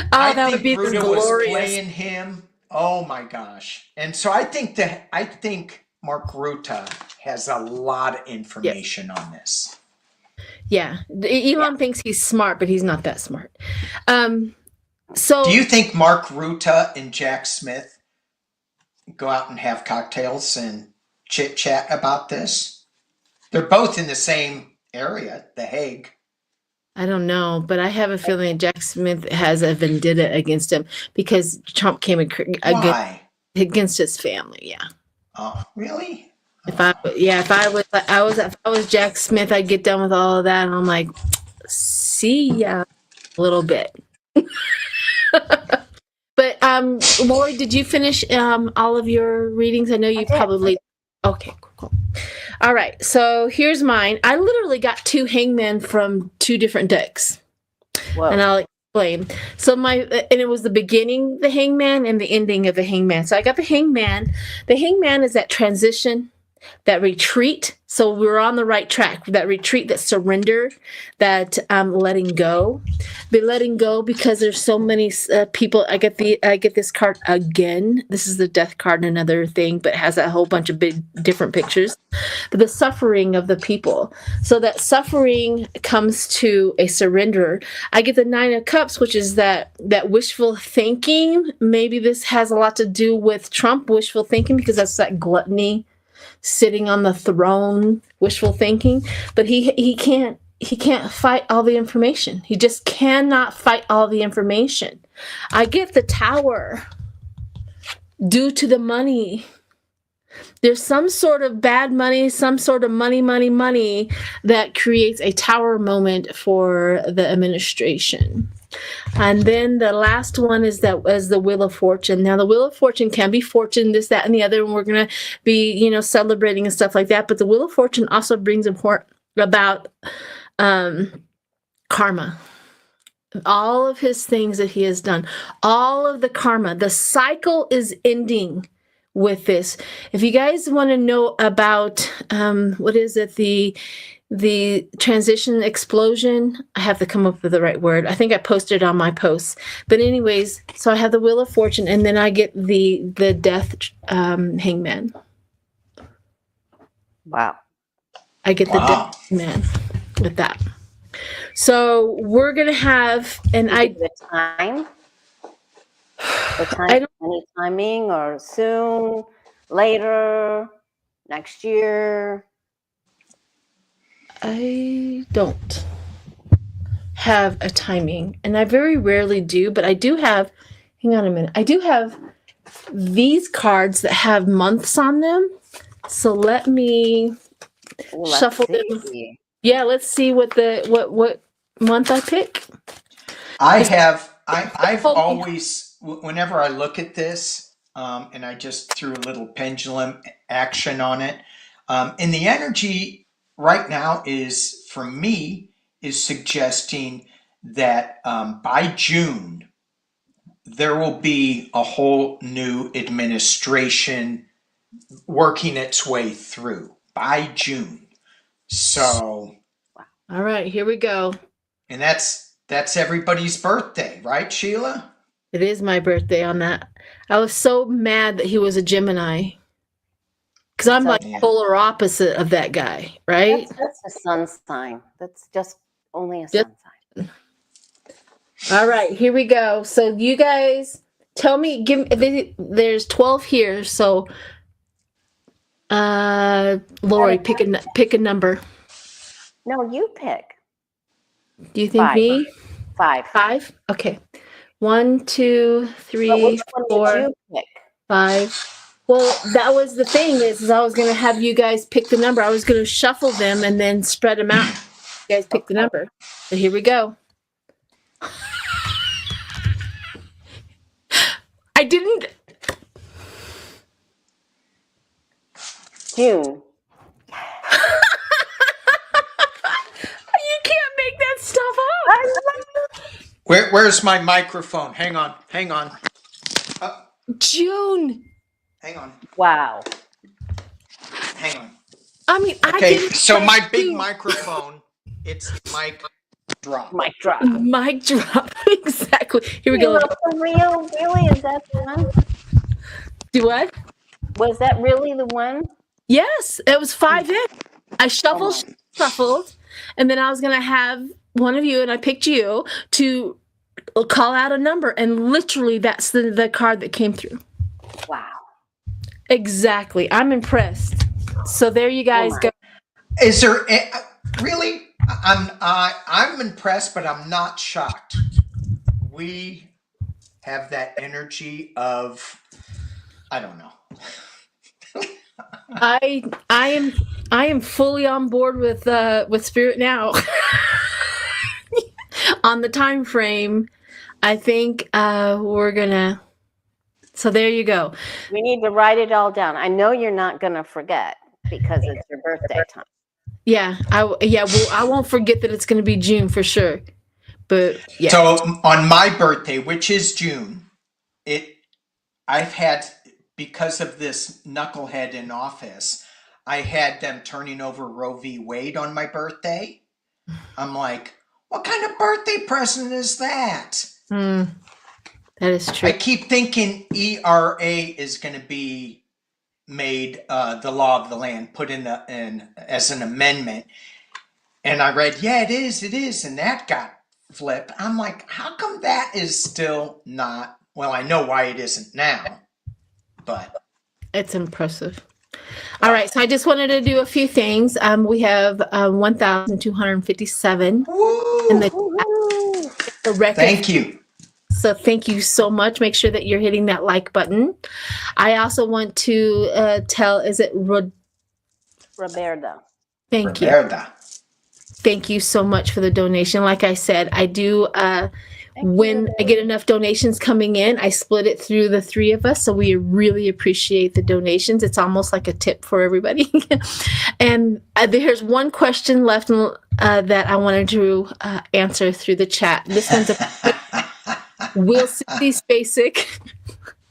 That would be Ruta glorious. was playing him. Oh my gosh! And so I think Mark Ruta has a lot of information on this. Yeah, Elon thinks he's smart, but he's not that smart. So, do you think Mark Ruta and Jack Smith go out and have cocktails and chit chat about this? They're both in the same area, The Hague. I don't know, but I have a feeling Jack Smith has a vendetta against him because Trump came against his family. Yeah. Oh, really? If I was Jack Smith, I'd get done with all of that, and I'm like, see ya a little bit. But Lori, did you finish all of your readings? I know you probably. Okay, cool. All right, so here's mine. I literally got 2 hangmen from 2 different decks. Whoa. And I'll explain. So and it was the beginning, the hangman, and the ending of the hangman. So I got the hangman. The hangman is that transition, that retreat. So we're on the right track. That retreat, that surrender, that letting go. Be letting go because there's so many people. I get this card again. This is the death card, another thing, but it has a whole bunch of big different pictures. But the suffering of the people. So that suffering comes to a surrender. I get the 9 of Cups, which is that wishful thinking. Maybe this has a lot to do with Trump, wishful thinking, because that's that gluttony, sitting on the throne, wishful thinking. But he can't fight all the information. He just cannot fight all the information. I get the Tower due to the money. There's some sort of bad money, some sort of money that creates a Tower moment for the administration. And then the last one is the Wheel of Fortune. Now, the Wheel of Fortune can be fortune, this, that, and the other, and we're going to be, celebrating and stuff like that. But the Wheel of Fortune also brings about karma. All of his things that he has done, all of the karma, the cycle is ending with this. If you guys want to know about, what is it, the transition explosion, I have to come up with the right word. I think I posted it on my posts. But anyways, so I have the Wheel of Fortune, and then I get the death hangman. Wow. I get the death hangman with that. So we're going to have, and the time? The time, any timing, or soon, later, next year? I don't have a timing, and I very rarely do, but I do have, hang on a minute, I do have these cards that have months on them. So let me shuffle them. Yeah, let's see what month I pick. I've always, whenever I look at this, and I just threw a little pendulum action on it, and the energy right now is, for me, is suggesting that by June, there will be a whole new administration working its way through by June. So, all right, here we go. And that's everybody's birthday, right, Sheila? It is my birthday on that. I was so mad that he was a Gemini. Because I'm like polar opposite of that guy, right? That's a sun sign. That's just only a sun sign. All right, here we go. So you guys Tell me, there's 12 here, so Lori, pick a number. No, you pick. Do you think 5. me? 5. 5? Okay. 1, 2, But 3, which one did 4, you pick? 5. Well, that was the thing is I was going to have you guys pick the number. I was going to shuffle them and then spread them out. You guys pick the number. So here we go. I didn't. June. You can't make that stuff up. I love Where's my microphone? Hang on. June. Hang on. Wow. Hang on. I mean, I Okay, didn't so my press big June. microphone, it's mic drop. Mic drop. Mic drop. Exactly. Here we You go. wrote the real, really? Is that the one? Do what? Was that really the one? Yes, it was 5 in. I shuffled, and then I was gonna have one of you, and I picked you to call out a number, and literally that's the card that came through. Wow. Exactly. I'm impressed. So there you guys go. Is there really? I'm impressed, but I'm not shocked. We have that energy of, I don't know. I am fully on board with Spirit now. On the time frame, I think we're gonna. So there you go. We need to write it all down. I know you're not going to forget because it's your birthday time. Yeah, well, I won't forget that it's going to be June for sure. But yeah. So on my birthday, which is June, I've had, because of this knucklehead in office, I had them turning over Roe v. Wade on my birthday. I'm like, what kind of birthday present is that? That is true. I keep thinking ERA is going to be made the law of the land, put in as an amendment. And I read, yeah, it is. And that got flipped. I'm like, how come that is still not? Well, I know why it isn't now, but. It's impressive. All right, so I just wanted to do a few things. We have 1,257 in the record. Thank you. So thank you so much. Make sure that you're hitting that like button. I also want to tell, is it Roberta? Thank you. Roberta. Thank you so much for the donation. Like I said, I do, when I get enough donations coming in, I split it through the 3 of us. So we really appreciate the donations. It's almost like a tip for everybody. And there's one question left that I wanted to answer through the chat. This one's will Cindy Spacek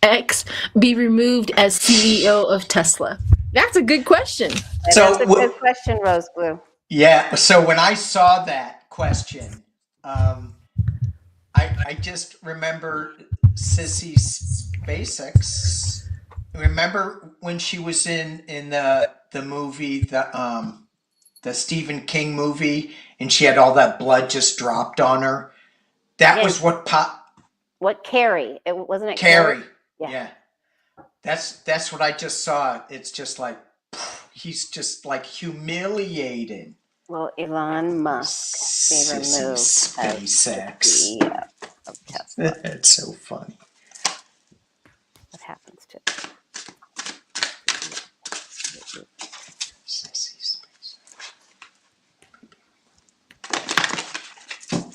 X be removed as CEO of Tesla? That's a good question. That's a good question, Rose Blue. Yeah. So when I saw that question, I just remember Sissy Spacek. Remember when she was in the movie, the Stephen King movie, and she had all that blood just dropped on her? That was what What Carrie? Wasn't it Carrie? Yeah. That's what I just saw. It's just like he's just like humiliated. Well, Elon Musk be removed SpaceX. CEO of Tesla. That's so funny. What happens to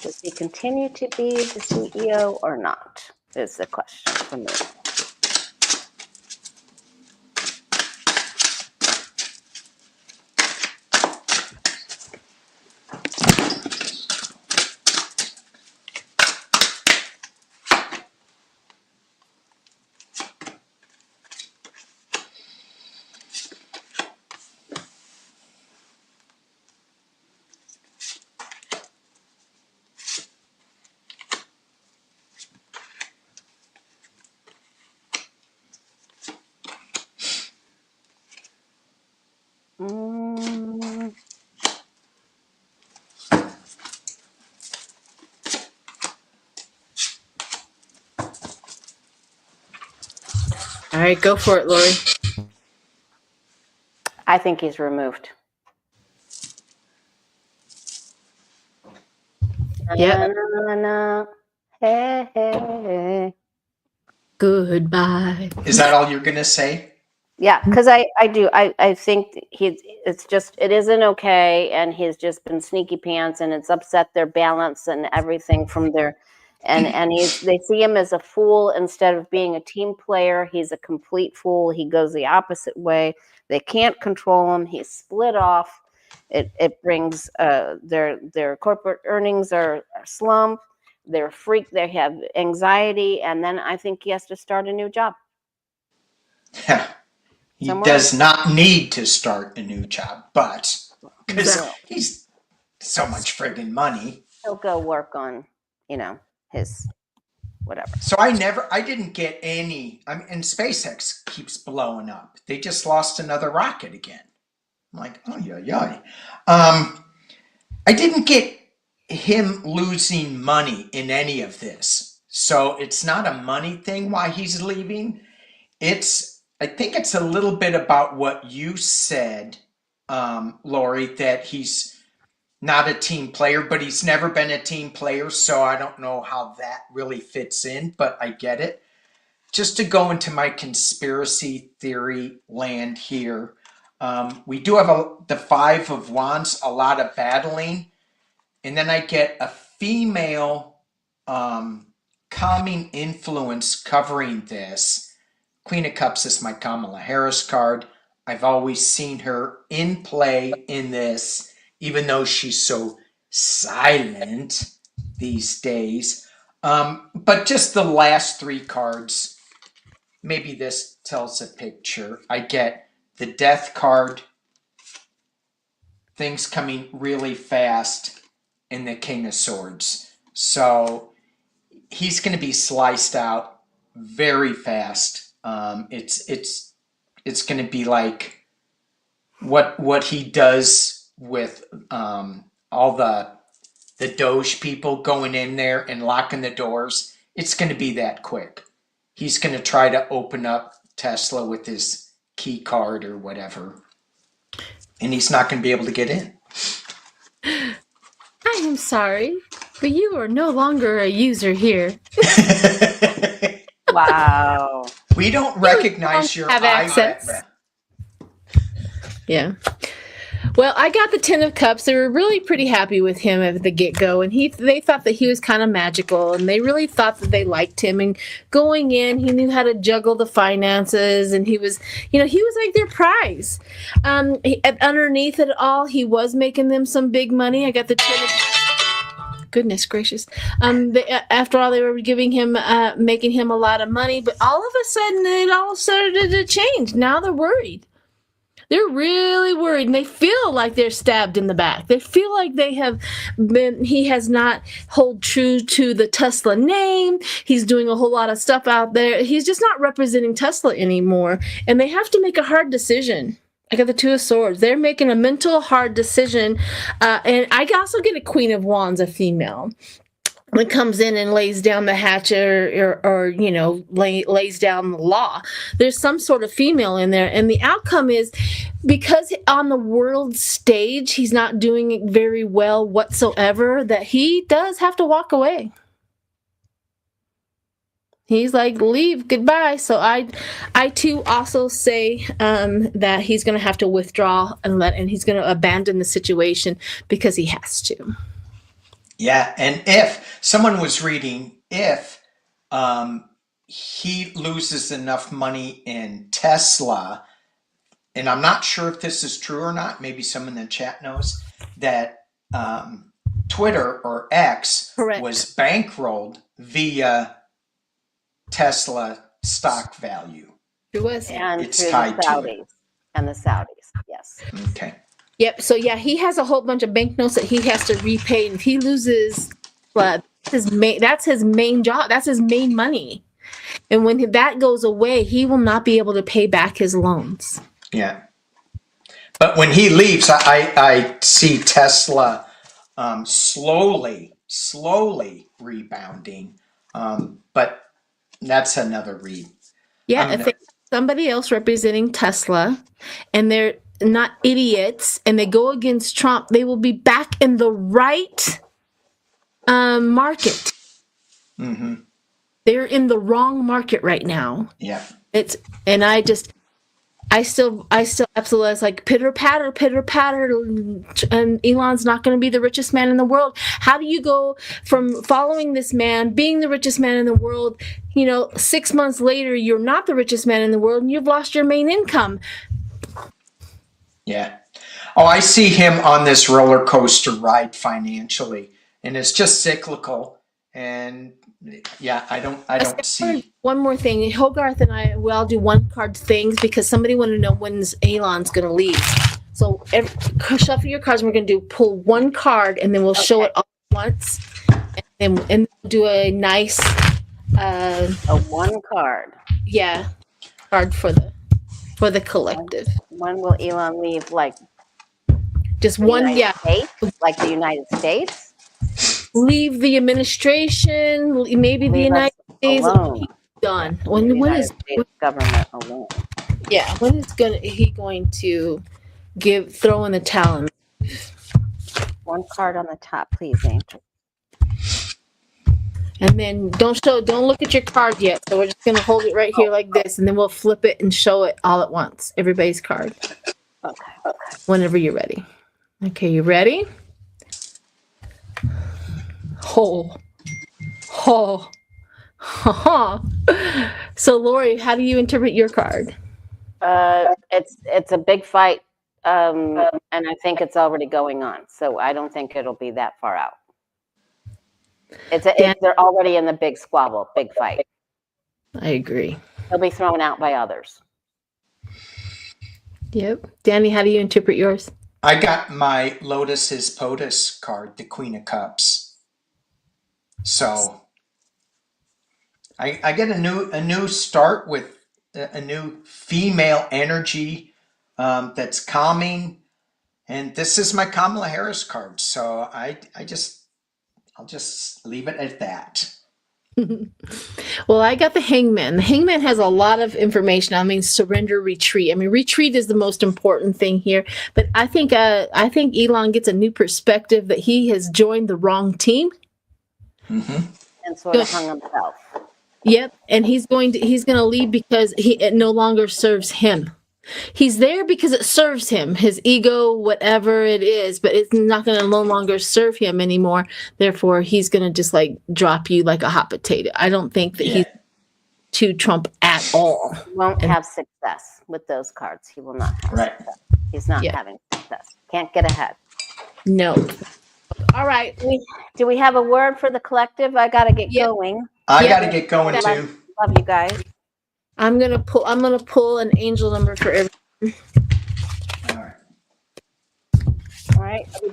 Does he continue to be the CEO or not? Is the question for me. right, go for it, Lori. I think he's removed. Yeah. Hey, hey. Goodbye. Is that all you're going to say? Yeah, because I do. I think it isn't okay, and he's just been sneaky pants, and it's upset their balance and everything from their, and they see him as a fool instead of being a team player. He's a complete fool. He goes the opposite way. They can't control him. He's split off. It brings their corporate earnings are slumped. They're freaked. They have anxiety, and then I think he has to start a new job. He Somewhere does not need to start a new job, but because Exactly. he's so much friggin' money. He'll go work on, his whatever. So I didn't get any. I mean, and SpaceX keeps blowing up. They just lost another rocket again. I'm like, oh yeah. I didn't get him losing money in any of this. So it's not a money thing why he's leaving. I think it's a little bit about what you said, Lori, that he's not a team player, but he's never been a team player. So I don't know how that really fits in, but I get it. Just to go into my conspiracy theory land here, we do have the Five of Wands, a lot of battling. And then I get a female calming influence covering this. Queen of Cups is my Kamala Harris card. I've always seen her in play in this, even though she's so silent these days. But just the last three cards, maybe this tells a picture. I get the Death card, things coming really fast, and the King of Swords. So he's going to be sliced out very fast. It's going to be like what he does with all the Doge people going in there and locking the doors. It's going to be that quick. He's going to try to open up Tesla with his key card or whatever, and he's not going to be able to get in. I am sorry, but you are no longer a user here. Wow. We don't recognize your have access. Yeah. Well, I got the Ten of Cups. They were really pretty happy with him at the get-go, and they thought that he was kind of magical, and they really thought that they liked him. And going in, he knew how to juggle the finances, and he was like their prize. Underneath it all, he was making them some big money. I got the Ten of Goodness gracious. After all, they were giving him, making him a lot of money, but all of a sudden it all started to change. Now they're worried. They're really worried, and they feel like they're stabbed in the back. They feel like he has not held true to the Tesla name. He's doing a whole lot of stuff out there. He's just not representing Tesla anymore, and they have to make a hard decision. I got the Two of Swords. They're making a mental hard decision. And I also get a Queen of Wands, a female, that comes in and lays down the hatchet or lays down the law. There's some sort of female in there. And the outcome is, because on the world stage, he's not doing it very well whatsoever, that he does have to walk away. He's like, leave, goodbye. So I too also say that he's going to have to withdraw and he's going to abandon the situation because he has to. Yeah, and if someone was reading, if he loses enough money in Tesla, and I'm not sure if this is true or not, maybe someone in the chat knows, that Twitter or X Correct. was bankrolled via Tesla stock value. It was. And It's through tied the to Saudis. it. And the Saudis, yes. Okay. Yep. So yeah, he has a whole bunch of banknotes that he has to repay, and if he loses, that's his main job. That's his main money. And when that goes away, he will not be able to pay back his loans. Yeah. But when he leaves, I see Tesla slowly rebounding. But that's another read. Yeah. somebody else representing Tesla, and they're not idiots, and they go against Trump, they will be back in the right market. Mm-hmm. They're in the wrong market right now. Yeah. I still absolutely, it's like pitter patter, and Elon's not going to be the richest man in the world. How do you go from following this man, being the richest man in the world, 6 months later, you're not the richest man in the world and you've lost your main income? Yeah. Oh, I see him on this roller coaster ride financially, and it's just cyclical. And yeah, I don't see. One more thing. Hogarth and I, we all do one card things because somebody wanted to know when Elon's going to leave. So shuffle your cards. And we're going to pull one card, and then we'll show it all at once, and do a nice one card. Yeah, card for the collective. When will Elon leave? Like just one. Yeah, States? Like the United States. Leave the administration. Maybe the United States. Alone. Done. When is States government alone? Yeah. When is he going to throw in the towel? One card on the top, please, Angel. And then don't look at your card yet. So we're just gonna hold it right here like this, and then we'll flip it and show it all at once. Everybody's card. Okay. Whenever you're ready. Okay, you ready? So Lori, how do you interpret your card? It's a big fight, and I think it's already going on. So I don't think it'll be that far out. They're already in the big squabble, big fight. I agree. They'll be thrown out by others. Yep. Danny, how do you interpret yours? I got my Lotus is POTUS card, the Queen of Cups. So I get a new start with a new female energy that's calming, and this is my Kamala Harris card. So I'll just leave it at that. Well, I got the Hangman. The Hangman has a lot of information. I mean, surrender, retreat. I mean, retreat is the most important thing here. But I think Elon gets a new perspective that he has joined the wrong team. Mm-hmm. And sort of hung himself. Yep, and he's going to leave because it no longer serves him. He's there because it serves him, his ego, whatever it is, but it's not going to no longer serve him anymore. Therefore, he's going to just like drop you like a hot potato. I don't think that he's to Trump at all. He won't have success with those cards. He will not have success. He's not having success. Can't get ahead. No. All right. Do we have a word for the collective? I got to get going. I got to get going too. Love you guys. I'm gonna pull an angel number for everyone. All right. Are we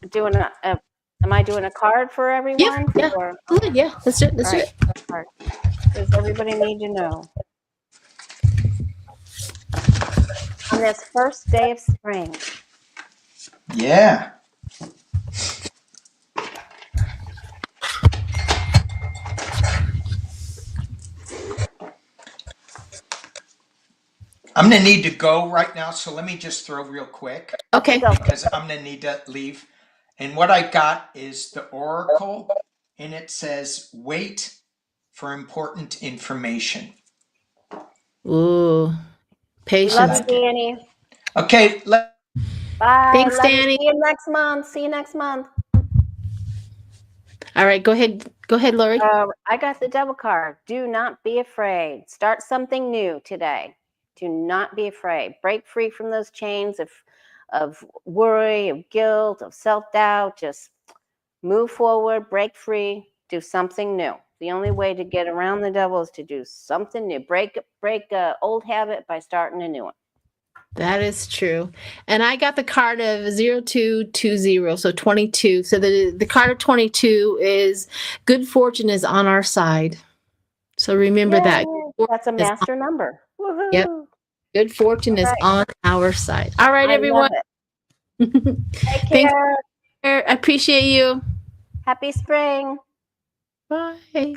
doing am I doing a card for everyone? Yeah. Yeah. Let's do it. Let's do it. Does everybody need to know? On this first day of spring. Yeah. I'm going to need to go right now, so let me just throw real quick. Okay. Because I'm going to need to leave. And what I got is the Oracle, and it says, wait for important information. Ooh. Patience. Love you, Danny. Okay. Bye. Thanks, Danny. See you next month. All right. Go ahead, Lori. I got the devil card. Do not be afraid. Start something new today. Do not be afraid. Break free from those chains of worry, of guilt, of self-doubt. Just move forward, break free, do something new. The only way to get around the devil is to do something new. Break an old habit by starting a new one. That is true. And I got the card of 0220, so 22. So the card of 22 is good fortune is on our side. So remember that. That's a master number. Woohoo. Yep. Good fortune is on our side. All right, everyone. Take care. I appreciate you. Happy spring. Bye.